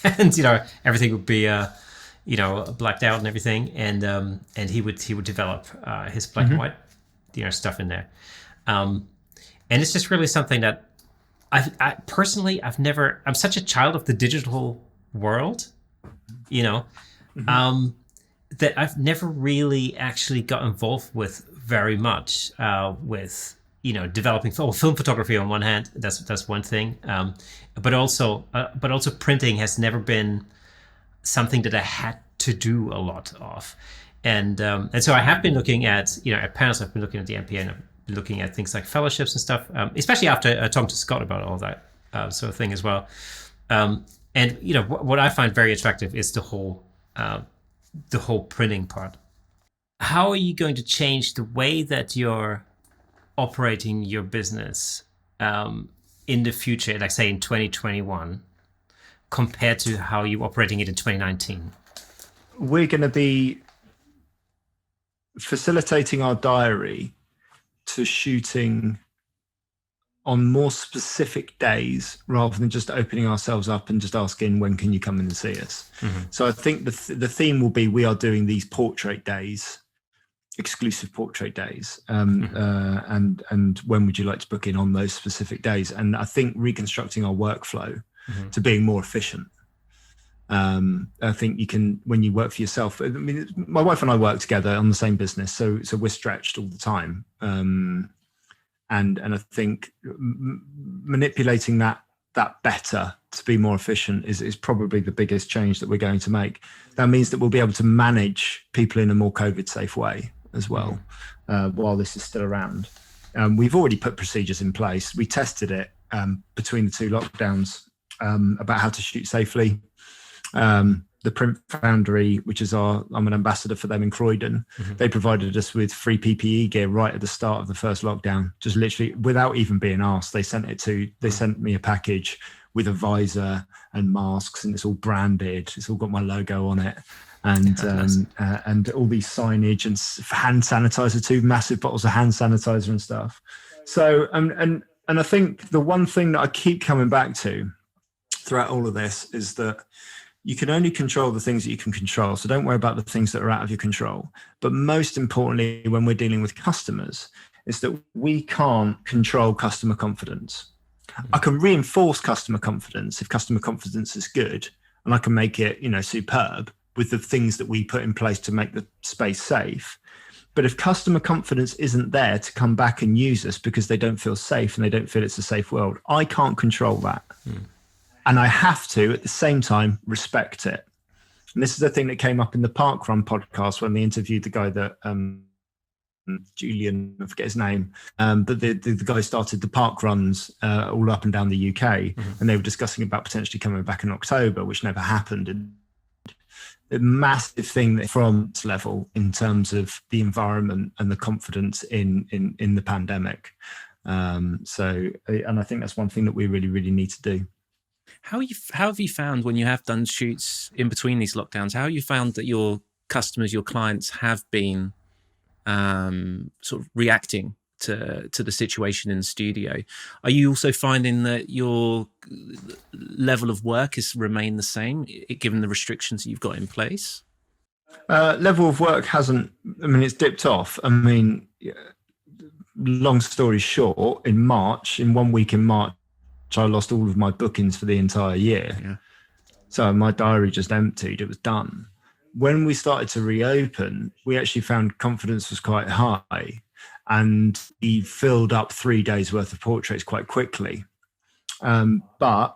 and everything would be blacked out and everything, and he would develop his black and white stuff in there, and it's just really something that I personally I'm such a child of the digital world, that I've never really actually got involved with very much with developing film photography on one hand. That's one thing, but also printing has never been something that I had to do a lot of, and so I have been looking at at panels. I've been looking at the MPA, and I've been looking at things like fellowships and stuff, especially after talking to Scott about all that sort of thing as well. And what I find very attractive is the whole printing part. How are you going to change the way that you're operating your business in the future, like say in 2021, compared to how you're operating it in 2019? We're going to be facilitating our diary to shooting on more specific days rather than just opening ourselves up and just asking, when can you come in and see us? So I think the theme will be, we are doing these portrait days, exclusive portrait days, and when would you like to book in on those specific days? And I think reconstructing our workflow to being more efficient. I think you can, when you work for yourself, I mean, my wife and I work together on the same business, so we're stretched all the time, and I think manipulating that better to be more efficient is probably the biggest change that we're going to make. That means that we'll be able to manage people in a more COVID safe way as well, while this is still around. We've already put procedures in place. We tested it between the two lockdowns about how to shoot safely. The Print Foundry, which is I'm an ambassador for them in Croydon, they provided us with free PPE gear right at the start of the first lockdown, just literally without even being asked. They sent me a package with a visor and masks, and it's all branded. It's all got my logo on it. And and all these signage and hand sanitizer too, massive bottles of hand sanitizer and stuff. So and I think the one thing that I keep coming back to throughout all of this is that you can only control the things that you can control. So don't worry about the things that are out of your control. But most importantly, when we're dealing with customers, is that we can't control customer confidence. I can reinforce customer confidence if customer confidence is good, and I can make it, superb with the things that we put in place to make the space safe. But if customer confidence isn't there to come back and use us because they don't feel safe and they don't feel it's a safe world, I can't control that. And I have to, at the same time, respect it. And this is the thing that came up in the Park Run podcast when they interviewed the guy that, Julian, I forget his name, but the guy started the Park Runs all up and down the UK. And they were discussing about potentially coming back in October, which never happened. a massive thing from this level in terms of the environment and the confidence in the pandemic. And I think that's one thing that we really, really need to do. How have you found, when you have done shoots in between these lockdowns, how have you found that your customers, your clients have been sort of reacting to the situation in the studio? Are you also finding that your level of work has remained the same given the restrictions that you've got in place? Level of work hasn't, it's dipped off. Long story short, in 1 week in March, I lost all of my bookings for the entire year. Yeah. So my diary just emptied, it was done. When we started to reopen, we actually found confidence was quite high, and we filled up 3 days worth of portraits quite quickly. But,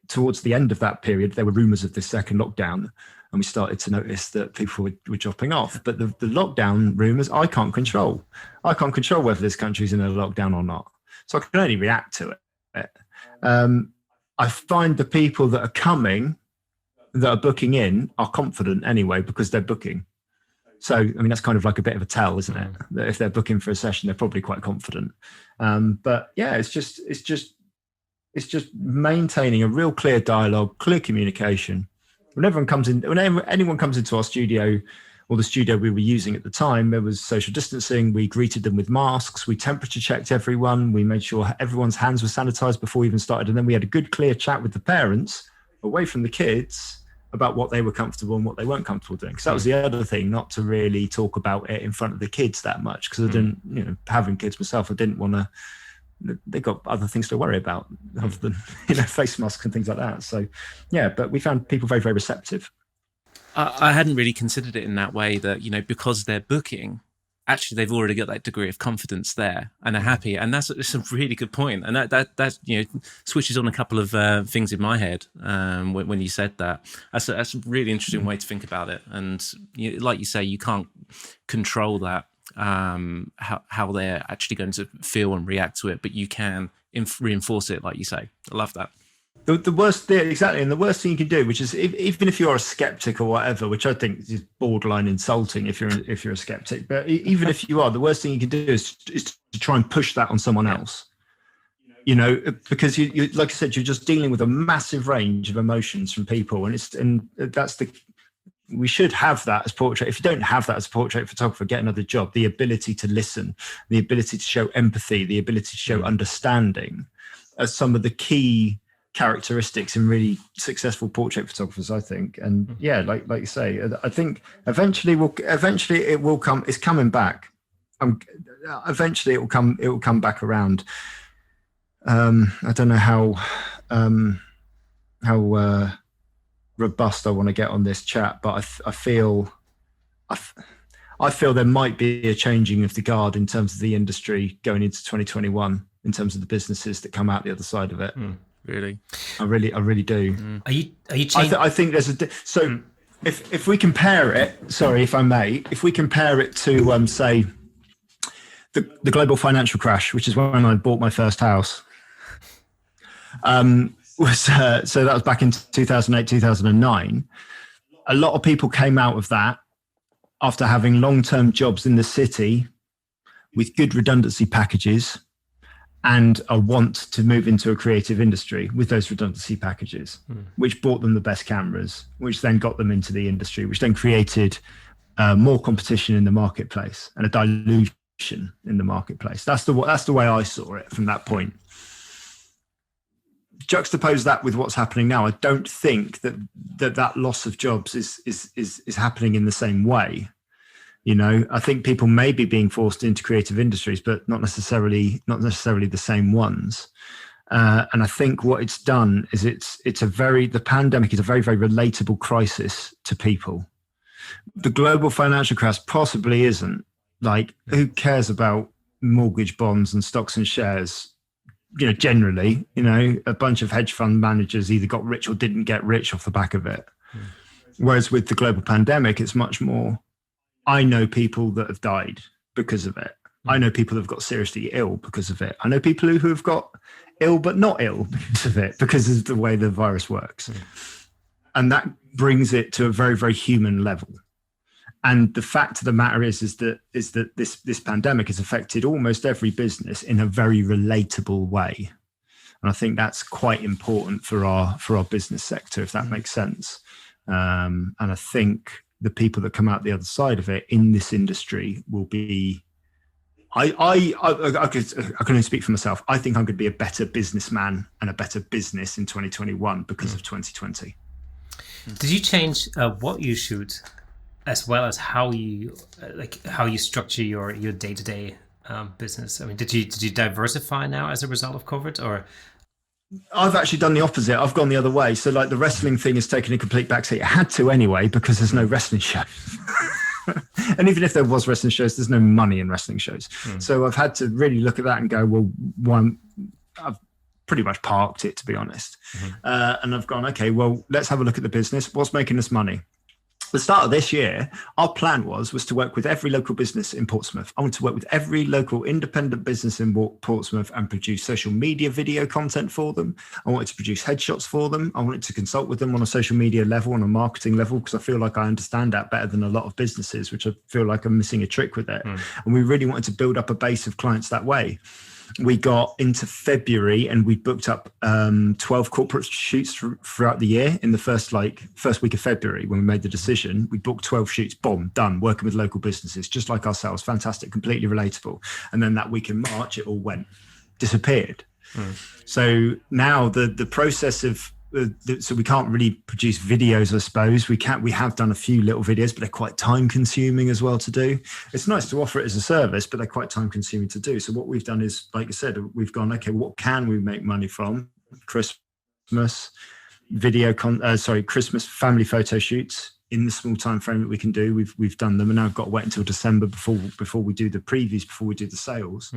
towards the end of that period, there were rumours of this second lockdown, and we started to notice that people were dropping off. But the lockdown rumours, I can't control. I can't control whether this country's in a lockdown or not. So I can only react to it. I find the people that are coming, that are booking in, are confident anyway because they're booking. So, that's kind of like a bit of a tell, isn't it? That if they're booking for a session, they're probably quite confident. But yeah, it's just maintaining a real clear dialogue, clear communication. Whenever anyone comes into our studio, or the studio we were using at the time, there was social distancing. We greeted them with masks. We temperature checked everyone. We made sure everyone's hands were sanitized before we even started. And then we had a good, clear chat with the parents, away from the kids, about what they were comfortable and what they weren't comfortable doing. Because that was the other thing, not to really talk about it in front of the kids that much. Because I didn't, having kids myself, I didn't want to. They got other things to worry about other than face masks and things like that. So yeah, but we found people very, very receptive. I hadn't really considered it in that way, that because they're booking, actually they've already got that degree of confidence there and are happy, and that's a really good point. And that switches on a couple of things in my head when you said that. That's a really interesting way to think about it. And like you say, you can't control that, how they're actually going to feel and react to it, but you can reinforce it, like you say. I love that. The worst thing, exactly, and the worst thing you can do, which is even if you're a skeptic or whatever, which I think is borderline insulting if you're a skeptic, but even if you are, the worst thing you can do is to try and push that on someone else. Because you like I said, you're just dealing with a massive range of emotions from people, and we should have that as portrait. If you don't have that as a portrait photographer, get another job. The ability to listen, the ability to show empathy, the ability to show understanding are some of the key characteristics in really successful portrait photographers, I think. And yeah, like you say, I think eventually it will come. It's coming back. Eventually it will come back around. I don't know how robust I want to get on this chat, but I feel there might be a changing of the guard in terms of the industry going into 2021, in terms of the businesses that come out the other side of it. Really, I really do. Are you changing? I think there's if we compare it, sorry if I may, if we compare it to say the global financial crash, which is when I bought my first house, so that was back in 2008, 2009. A lot of people came out of that after having long-term jobs in the city with good redundancy packages, and a want to move into a creative industry with those redundancy packages, which bought them the best cameras, which then got them into the industry, which then created more competition in the marketplace and a dilution in the marketplace. That's the way I saw it from that point. Juxtapose that with what's happening now. I don't think that loss of jobs is happening in the same way. I think people may be being forced into creative industries, but not necessarily the same ones. And I think what it's done is the pandemic is a very, very relatable crisis to people. The global financial crash possibly isn't. Like, who cares about mortgage bonds and stocks and shares? Generally, a bunch of hedge fund managers either got rich or didn't get rich off the back of it. Whereas with the global pandemic, it's much more, I know people that have died because of it. I know people who have got seriously ill because of it. I know people who have got ill but not ill because of it, because of the way the virus works. And brings it to a very, very human level. And the fact of the matter is that this pandemic has affected almost every business in a very relatable way. And I think that's quite important for our business sector, if that makes sense. And I think the people that come out the other side of it in this industry will be, I can only speak for myself. I think I'm going to be a better businessman and a better business in 2021 because of 2020. Did you change what you shoot, as well as how you structure your day-to-day business? I mean, did you diversify now as a result of COVID, or? I've actually done the opposite. I've gone the other way. So like the wrestling thing has taken a complete backseat. It had to anyway, because there's no wrestling show. And even if there was wrestling shows, there's no money in wrestling shows. So I've had to really look at that and go, well, I've pretty much parked it, to be honest. And I've gone, okay, well, let's have a look at the business. What's making us money? The start of this year, our plan was to work with every local business in Portsmouth. I want to work with every local independent business in Portsmouth and produce social media video content for them. I wanted to produce headshots for them. I wanted to consult with them on a social media level, on a marketing level, because I feel like I understand that better than a lot of businesses, which I feel like I'm missing a trick with it. And we really wanted to build up a base of clients that way. We got into February and we booked up 12 corporate shoots throughout the year. In the first week of February, when we made the decision, we booked 12 shoots, boom, done, working with local businesses, just like ourselves. Fantastic, completely relatable. And then that week in March, it all disappeared. So now the process of, so we can't really produce videos, I suppose. We have done a few little videos, but they're quite time consuming as well to do. It's nice to offer it as a service, but they're quite time consuming to do. So what we've done is, like I said, we've gone, okay, what can we make money from? Christmas Christmas family photo shoots in the small time frame that we can do. We've done them, and now I've got to wait until December before we do the previews, before we do the sales.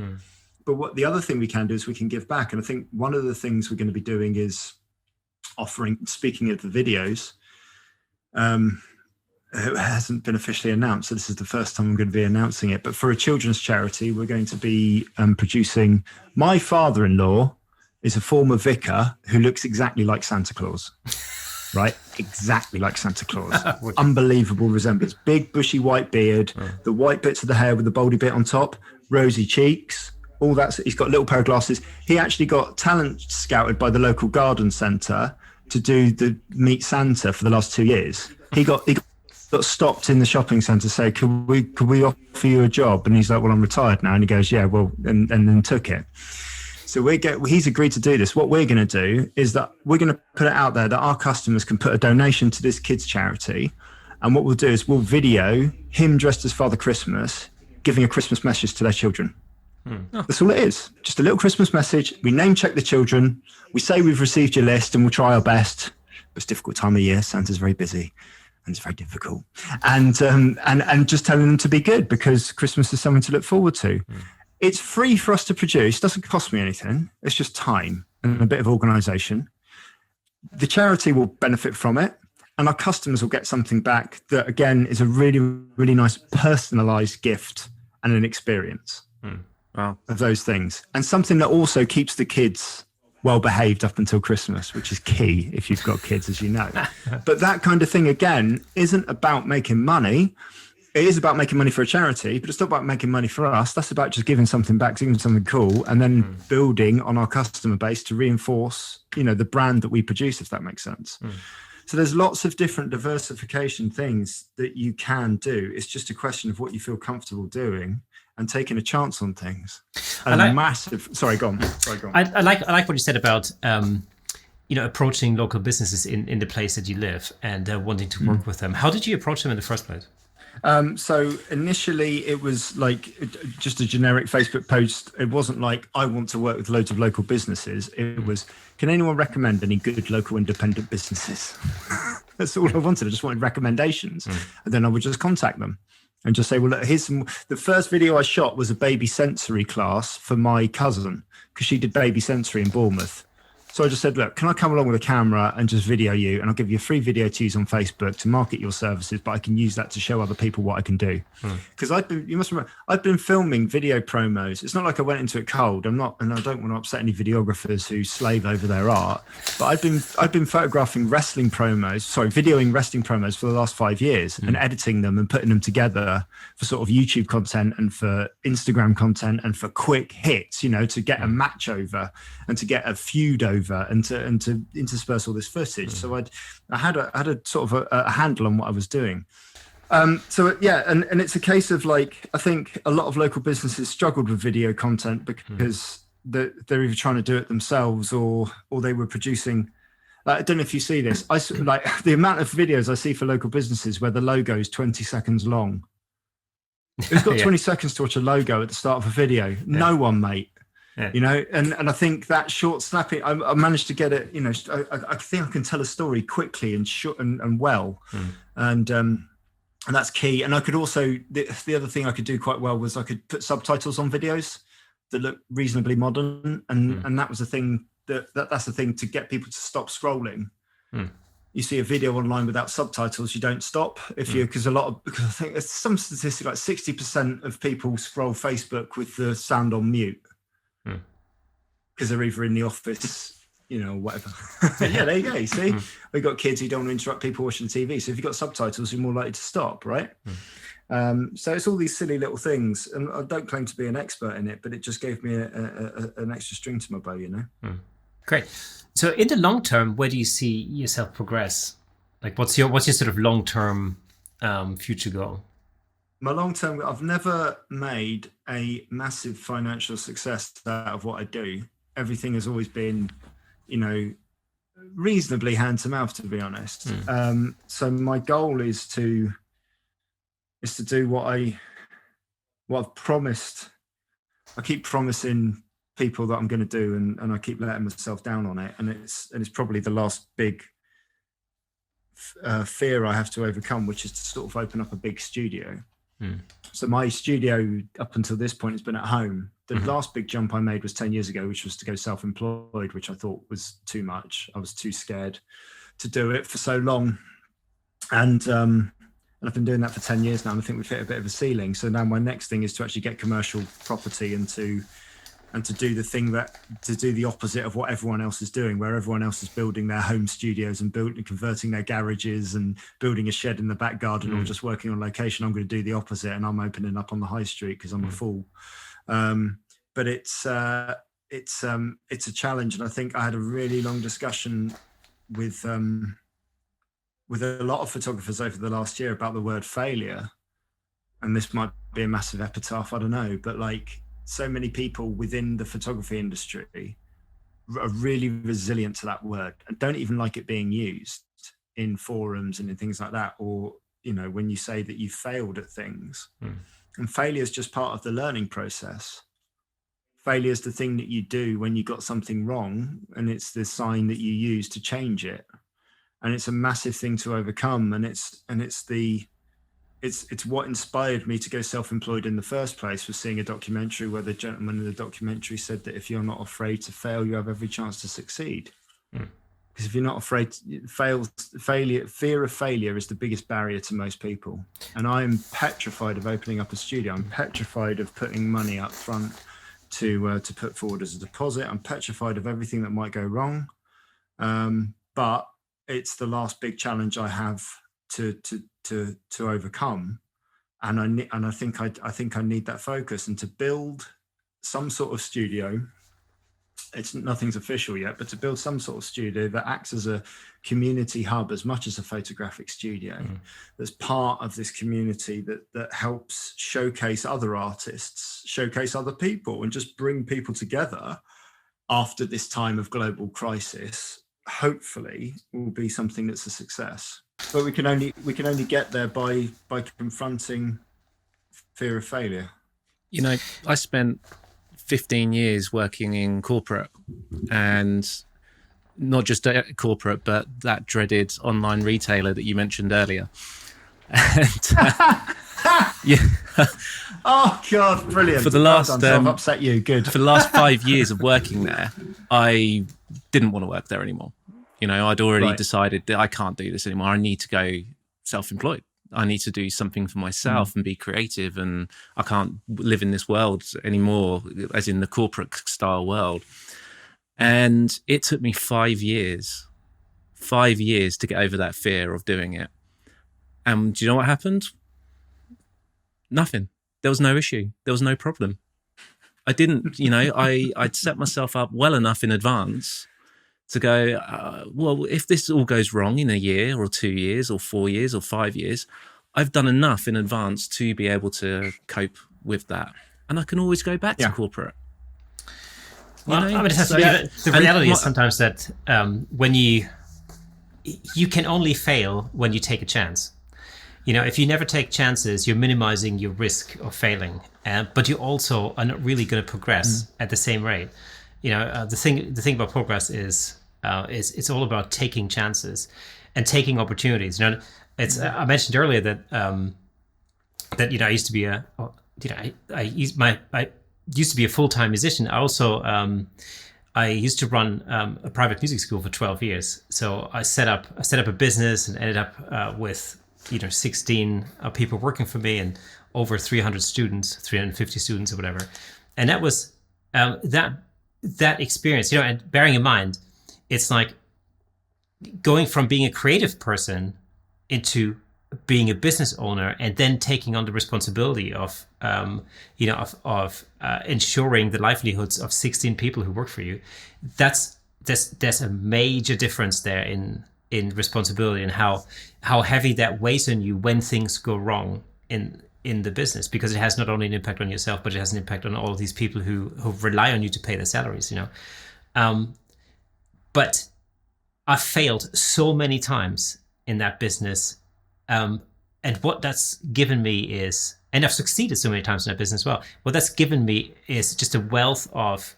But what the other thing we can do is we can give back. And I think one of the things we're going to be doing is offering, speaking of the videos, it hasn't been officially announced, so this is the first time I'm going to be announcing it, but for a children's charity, we're going to be producing, my father-in-law is a former vicar who looks exactly like Santa Claus, right? Exactly like Santa Claus. Unbelievable resemblance. Big bushy white beard, the white bits of the hair with the baldy bit on top, rosy cheeks, all that. He's got a little pair of glasses. He actually got talent scouted by the local garden centre to do the Meet Santa for the last 2 years. He got stopped in the shopping centre to say, could we offer you a job? And he's like, well, I'm retired now. And he goes, yeah, well, and then took it. So he's agreed to do this. What we're going to do is that we're going to put it out there that our customers can put a donation to this kids charity. And what we'll do is we'll video him dressed as Father Christmas, giving a Christmas message to their children. That's all it is. Just a little Christmas message. We name check the children. We say we've received your list and we'll try our best. But it's a difficult time of year. Santa's very busy and it's very difficult. And just telling them to be good, because Christmas is something to look forward to. It's free for us to produce. Doesn't cost me anything. It's just time and a bit of organisation. The charity will benefit from it, and our customers will get something back that, again, is a really, really nice personalised gift and an experience. Wow. Of those things, and something that also keeps the kids well behaved up until Christmas, which is key if you've got kids, as you know. But that kind of thing, again, isn't about making money. It is about making money for a charity, but it's not about making money for us. That's about just giving something back, giving something cool, and then building on our customer base to reinforce, the brand that we produce, if that makes sense. So there's lots of different diversification things that you can do. It's just a question of what you feel comfortable doing and taking a chance on things. Sorry, go on. I like what you said about approaching local businesses in the place that you live and wanting to work with them. How did you approach them in the first place? So initially it was like just a generic Facebook post. It wasn't like, I want to work with loads of local businesses. It was, can anyone recommend any good local independent businesses? That's all I wanted. I just wanted recommendations. And then I would just contact them and just say, well, look, here's some. The first video I shot was a baby sensory class for my cousin, because she did baby sensory in Bournemouth. So I just said, look, can I come along with a camera and just video you? And I'll give you a free video to use on Facebook to market your services, but I can use that to show other people what I can do. Because you must remember, I've been filming video promos. It's not like I went into it cold. I'm not, and I don't want to upset any videographers who slave over their art. But I've been photographing videoing wrestling promos for the last 5 years and editing them and putting them together for sort of YouTube content and for Instagram content and for quick hits, to get a match over and to get a feud over and to intersperse all this footage. So I had a sort of a handle on what I was doing. And it's a case of like, I think a lot of local businesses struggled with video content because they're either trying to do it themselves or they were producing. I don't know if you see this. Like the amount of videos I see for local businesses where the logo is 20 seconds long. Who's got 20 seconds to watch a logo at the start of a video? No one, mate. Yeah. And I think that short snapping, I managed to get it. I think I can tell a story quickly and short and well, and that's key. And I could also the other thing I could do quite well was I could put subtitles on videos that look reasonably modern, and that was the thing that's the thing to get people to stop scrolling. You see a video online without subtitles, you don't stop. Because I think there's some statistic like 60% of people scroll Facebook with the sound on mute. Because they're either in the office, or whatever. Yeah, there you go. You see, we've got kids who don't want to interrupt people watching TV. So if you've got subtitles, you're more likely to stop, right? So it's all these silly little things. And I don't claim to be an expert in it, but it just gave me an extra string to my bow, Great. So in the long term, where do you see yourself progress? Like what's your sort of long-term future goal? My long-term, I've never made a massive financial success out of what I do. Everything has always been, reasonably hand to mouth, to be honest. So my goal is to do what I've promised. I keep promising people that I'm going to do, and I keep letting myself down on it. And it's probably the last big fear I have to overcome, which is to sort of open up a big studio. So my studio up until this point has been at home. The last big jump I made was 10 years ago, which was to go self-employed, which I thought was too much. I was too scared to do it for so long. And I've been doing that for 10 years now, and I think we've hit a bit of a ceiling. So now my next thing is to actually get commercial property and to do the opposite of what everyone else is doing, where everyone else is building their home studios and converting their garages and building a shed in the back garden or just working on location. I'm going to do the opposite, and I'm opening up on the high street because I'm a fool. But it's a challenge, and I think I had a really long discussion with a lot of photographers over the last year about the word failure, and this might be a massive epitaph, I don't know, but like, so many people within the photography industry are really resilient to that word and don't even like it being used in forums and in things like that. Or, when you say that you failed at things, and failure is just part of the learning process. Failure is the thing that you do when you got something wrong, and it's the sign that you use to change it. And it's a massive thing to overcome. And it's what inspired me to go self-employed in the first place, was seeing a documentary where the gentleman in the documentary said that if you're not afraid to fail, you have every chance to succeed. Because if you're not afraid, fear of failure is the biggest barrier to most people. And I'm petrified of opening up a studio. I'm petrified of putting money up front to put forward as a deposit. I'm petrified of everything that might go wrong. But it's the last big challenge I have to overcome, and I think I need that focus, and to build some sort of studio. Nothing's official yet, but to build some sort of studio that acts as a community hub as much as a photographic studio, that's part of this community that helps showcase other artists, showcase other people, and just bring people together after this time of global crisis. Hopefully will be something that's a success. But we can only get there by confronting fear of failure. I spent 15 years working in corporate, and not just corporate, but that dreaded online retailer that you mentioned earlier. And, yeah. Oh God, brilliant! For the last, so I've upset you. Good. For the last 5 years of working there, I didn't want to work there anymore. You know, I'd already decided that I can't do this anymore. I need to go self-employed. I need to do something for myself and be creative, and I can't live in this world anymore, as in the corporate style world. And it took me 5 years to get over that fear of doing it. And do you know what happened? Nothing. There was no issue. There was no problem. I didn't, you know, I'd set myself up well enough in advance to go, well, if this all goes wrong in a year or 2 years or 4 years or 5 years, I've done enough in advance to be able to cope with that. And I can always go back to corporate. Well, I mean, it has to be, the reality is sometimes that when you can only fail when you take a chance. You know, if you never take chances, you're minimizing your risk of failing, but you also are not really going to progress at the same rate. You know, the thing about progress is it's all about taking chances and taking opportunities. You know, it's I mentioned earlier that that you know I used to be I used to be a full-time musician. I also I used to run a private music school for 12 years. So I set up a business and ended up with 16 people working for me and over 300 students, 350 students or whatever. And that was that experience, you know, and bearing in mind, it's like going from being a creative person into being a business owner and then taking on the responsibility of ensuring the livelihoods of 16 people who work for you. There's a major difference there in responsibility and how heavy that weighs on you when things go wrong in the business, because it has not only an impact on yourself, but it has an impact on all of these people who rely on you to pay their salaries, you know. But I failed so many times in that business. And what that's given me is, and I've succeeded so many times in that business as well, what that's given me is just a wealth of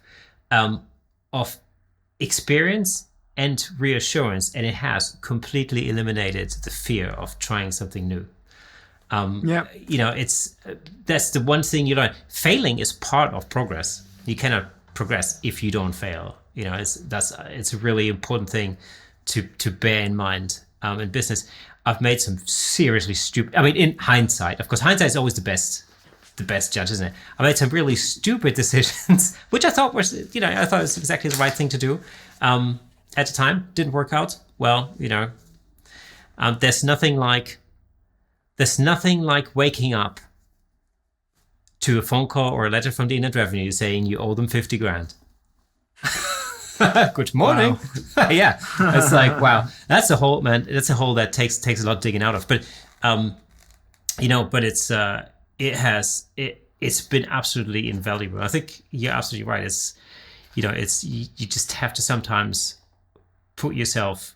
experience and reassurance, and it has completely eliminated the fear of trying something new. You know, that's the one thing you learn. Failing is part of progress. You cannot progress if you don't fail. You know, it's a really important thing to bear in mind in business. I've made some seriously stupid. I mean, in hindsight, of course, hindsight is always the best judge, isn't it? I made some really stupid decisions, which I thought was, you know, I thought it was exactly the right thing to do. At the time, didn't work out. Well, you know, there's nothing like waking up to a phone call or a letter from the Inland Revenue saying you owe them 50 grand. Good morning. Wow. Yeah, it's like, wow, that's a hole, man. That's a hole that takes a lot of digging out of. But you know, but it's been absolutely invaluable. I think you're absolutely right. It's, you know, you just have to sometimes put yourself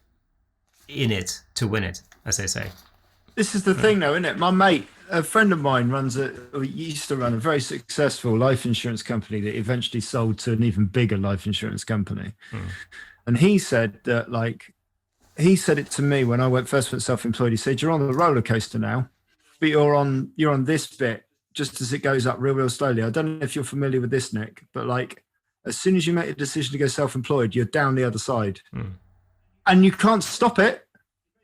in it to win it, as they say. This is the thing, though, isn't it? My mate, a friend of mine, used to run a very successful life insurance company that eventually sold to an even bigger life insurance company. And he said that, like, he said it to me when I first went self-employed. He said, "You're on the roller coaster now, but you're on this bit just as it goes up real slowly." I don't know if you're familiar with this, Nick, but like, as soon as you make a decision to go self-employed, you're down the other side, and you can't stop it.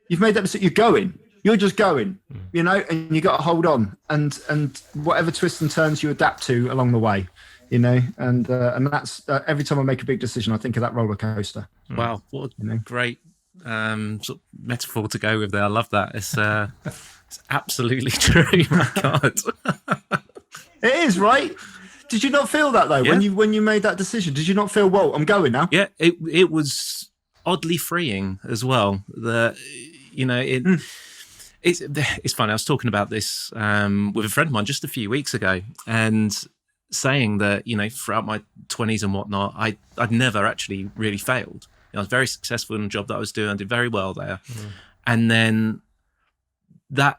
You've made that decision. You're going. You're just going, you know, and you got to hold on, and whatever twists and turns you adapt to along the way, you know, and that's every time I make a big decision, I think of that roller coaster. Wow, what a great sort of metaphor to go with there. I love that. It's absolutely true. My God, it is, right? Did you not feel that though when you made that decision? Did you not feel, whoa, I'm going now? Yeah, it was oddly freeing as well. You know, It's funny. I was talking about this with a friend of mine just a few weeks ago, and saying that, you know, throughout my 20s and whatnot, I'd never actually really failed. You know, I was very successful in the job that I was doing. I did very well there, and then that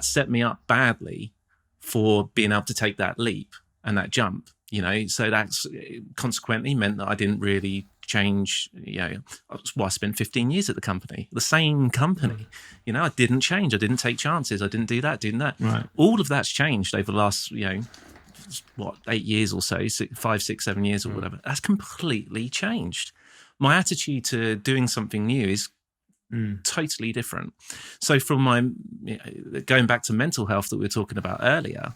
set me up badly for being able to take that leap and that jump. You know, so that's consequently meant that I didn't really change. You know, I spent 15 years at the company, the same company. You know, I didn't change. I didn't take chances. I didn't do that. Right. All of that's changed over the last, you know, 8 years or so, 5, 6, 7 years or whatever. That's completely changed. my attitude to doing something new is totally different. So from my going back to mental health that we were talking about earlier,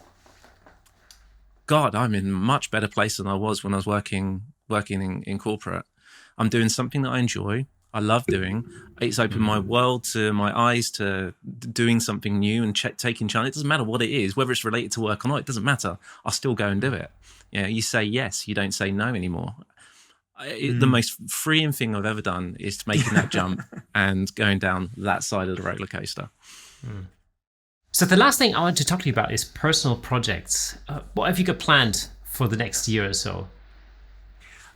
God, I'm in a much better place than I was when I was working in corporate. I'm doing something that I enjoy. I love doing. It's opened my world to my eyes to doing something new and taking chance. It doesn't matter what it is, whether it's related to work or not. It doesn't matter. I'll still go and do it. You say yes, you don't say no anymore. The most freeing thing I've ever done is making that jump and going down that side of the roller coaster. So the last thing I want to talk to you about is personal projects. What have you got planned for the next year or so?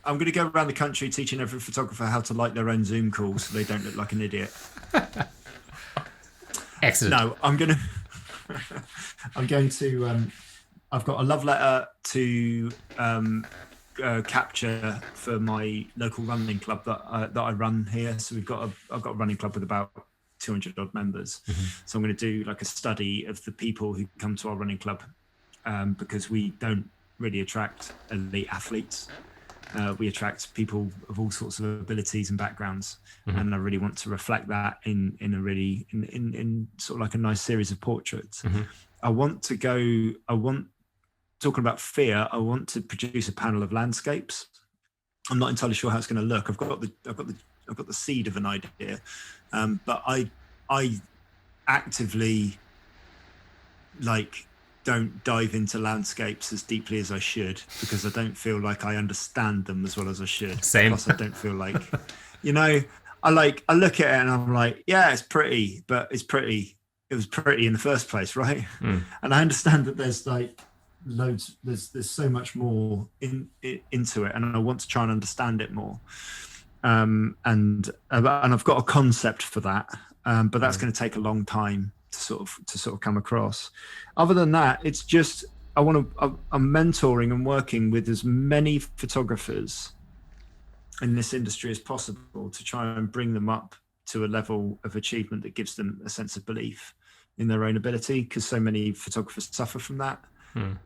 I'm going to go around the country teaching every photographer how to like their own Zoom calls so they don't look like an idiot. Excellent. No, I'm going to, I've got a love letter to capture for my local running club that I run here. So I've got a running club with about 200 odd members. So I'm going to do like a study of the people who come to our running club, because we don't really attract elite athletes. We attract people of all sorts of abilities and backgrounds, and I really want to reflect that in sort of like a nice series of portraits. Talking about fear, I want to produce a panel of landscapes. I'm not entirely sure how it's going to look. I've got the seed of an idea, but I actively don't dive into landscapes as deeply as I should, because I don't feel like I understand them as well as I should. Same. Plus, I don't feel like, I look at it and I'm like, yeah, it's pretty, but it was pretty in the first place, right? And I understand that there's like loads, there's so much more into it, and I want to try and understand it more. And I've got a concept for that, but that's going to take a long time to sort of come across. Other than that, it's just I'm mentoring and working with as many photographers in this industry as possible to try and bring them up to a level of achievement that gives them a sense of belief in their own ability, because so many photographers suffer from that.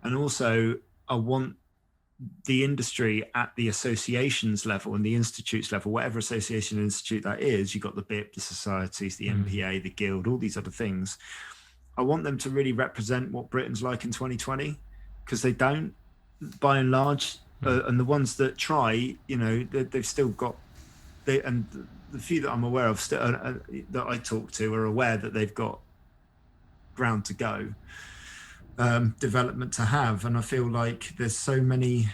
And also I want the industry at the associations level and the institutes level, whatever association and institute that is, you've got the BIP, the societies, the MPA, the guild, all these other things. I want them to really represent what Britain's like in 2020, because they don't, by and large. And the ones that try, they've still got, and the few that I'm aware of that I talk to are aware that they've got ground to go, development to have. And I feel like there's so many,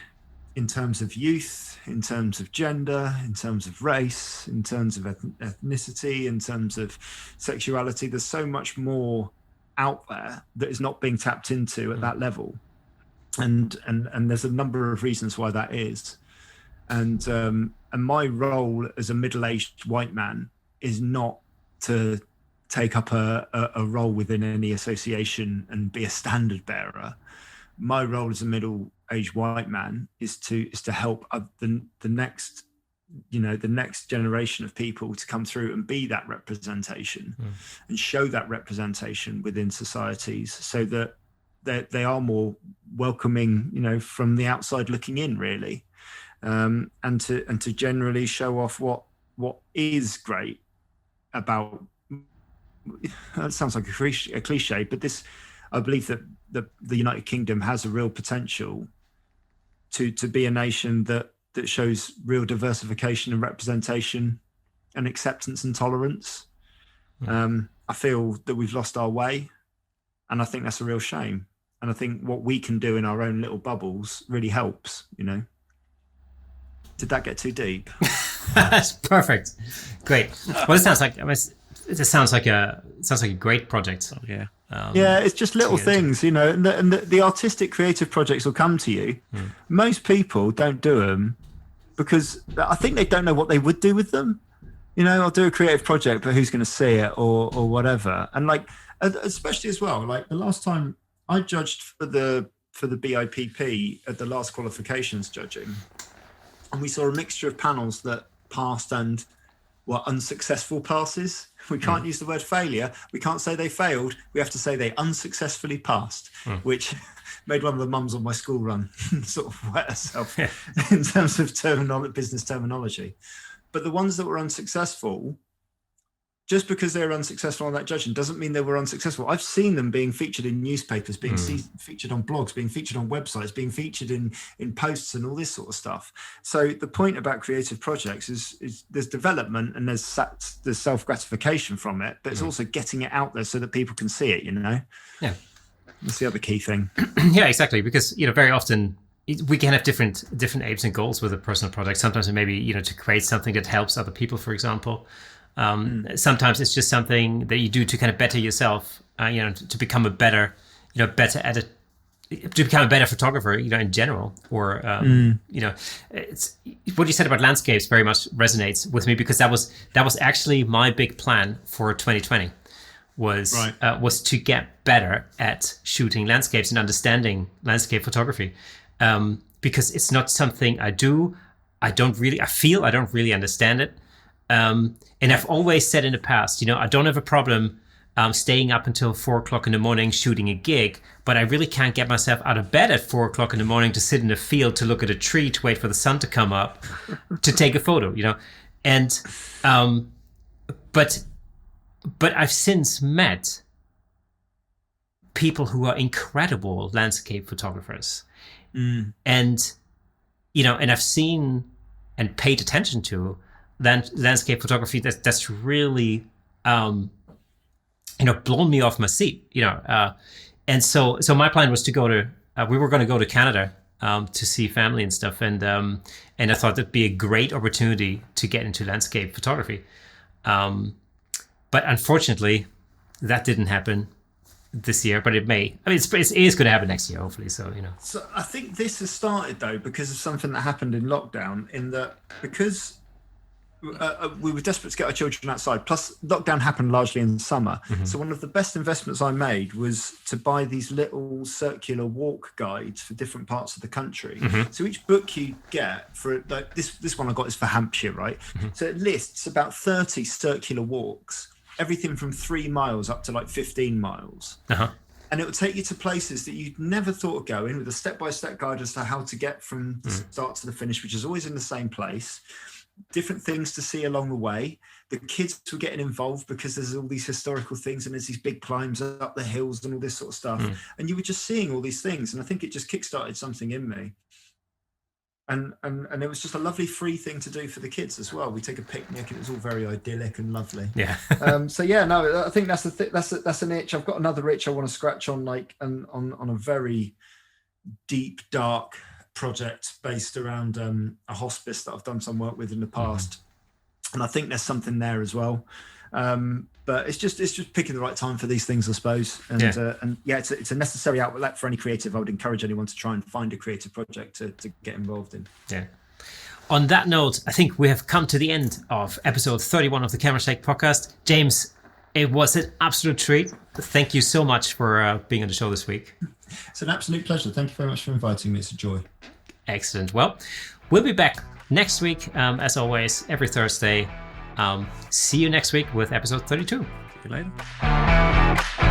in terms of youth, in terms of gender, in terms of race, in terms of ethnicity, in terms of sexuality, there's so much more out there that is not being tapped into at that level. And there's a number of reasons why that is. And my role as a middle-aged white man is not to take up a role within any association and be a standard bearer. My role as a middle-aged white man is to help the next generation of people to come through and be that representation and show that representation within societies, so that they are more welcoming, from the outside looking in, really, and to generally show off what is great about. That sounds like a cliche, but I believe that the United Kingdom has a real potential to be a nation that shows real diversification and representation and acceptance and tolerance. I feel that we've lost our way, and I think that's a real shame. And I think what we can do in our own little bubbles really helps, Did that get too deep? That's perfect. Great. Well, it sounds like a great project. Oh, yeah. It's just little things, and the artistic creative projects will come to you. Most people don't do them because I think they don't know what they would do with them. I'll do a creative project, but who's going to see it or whatever. And especially as well, the last time I judged for the BIPP at the last qualifications judging, and we saw a mixture of panels that passed and were unsuccessful passes. We can't use the word failure. We can't say they failed. We have to say they unsuccessfully passed, which made one of the mums on my school run sort of wet herself in terms of business terminology. But the ones that were unsuccessful, just because they were unsuccessful on that judging doesn't mean they were unsuccessful. I've seen them being featured in newspapers, being featured on blogs, being featured on websites, being featured in posts and all this sort of stuff. So the point about creative projects is there's development and there's self-gratification from it, but it's also getting it out there so that people can see it, Yeah. That's the other key thing. Yeah, exactly. Because, very often we can have different aims and goals with a personal project. Sometimes it may be, to create something that helps other people, for example. Sometimes it's just something that you do to kind of better yourself, to become a better, better at it, to become a better photographer, in general. Or, it's what you said about landscapes very much resonates with me, because that was actually my big plan for 2020 was to get better at shooting landscapes and understanding landscape photography, because it's not something I do. I don't really understand it. And I've always said in the past, I don't have a problem staying up until 4 o'clock in the morning shooting a gig, but I really can't get myself out of bed at 4 o'clock in the morning to sit in the field, to look at a tree, to wait for the sun to come up, to take a photo, And, but I've since met people who are incredible landscape photographers. And, and I've seen and paid attention to landscape photography that's really blown me off my seat, and so my plan was to go to we were going to go to Canada to see family and stuff, and I thought that'd be a great opportunity to get into landscape photography, but unfortunately that didn't happen this year, but it may. I mean, it is going to happen next year, hopefully. So So I think this has started though because of something that happened in lockdown, in that because we were desperate to get our children outside. Plus, lockdown happened largely in summer. So one of the best investments I made was to buy these little circular walk guides for different parts of the country. So each book you get for like this one I got is for Hampshire, right? So it lists about 30 circular walks, everything from 3 miles up to like 15 miles. And it will take you to places that you'd never thought of going, with a step-by-step guide as to how to get from the start to the finish, which is always in the same place. Different things to see along the way. The kids were getting involved because there's all these historical things and there's these big climbs up the hills and all this sort of stuff. And you were just seeing all these things. And I think it just kickstarted something in me. And it was just a lovely free thing to do for the kids as well. We take a picnic and it was all very idyllic and lovely. Yeah. So yeah, no, I think that's an itch. I've got another itch I want to scratch on, like on a very deep, dark project based around a hospice that I've done some work with in the past, and I think there's something there as well. But it's just picking the right time for these things, I suppose. And it's a necessary outlet for any creative. I would encourage anyone to try and find a creative project to get involved in. Yeah. On that note, I think we have come to the end of episode 31 of the Camera Shake podcast. James, it was an absolute treat. Thank you so much for being on the show this week. It's an absolute pleasure. Thank you very much for inviting me. It's a joy. Excellent. Well, we'll be back next week, as always, every Thursday. See you next week with episode 32. See you later.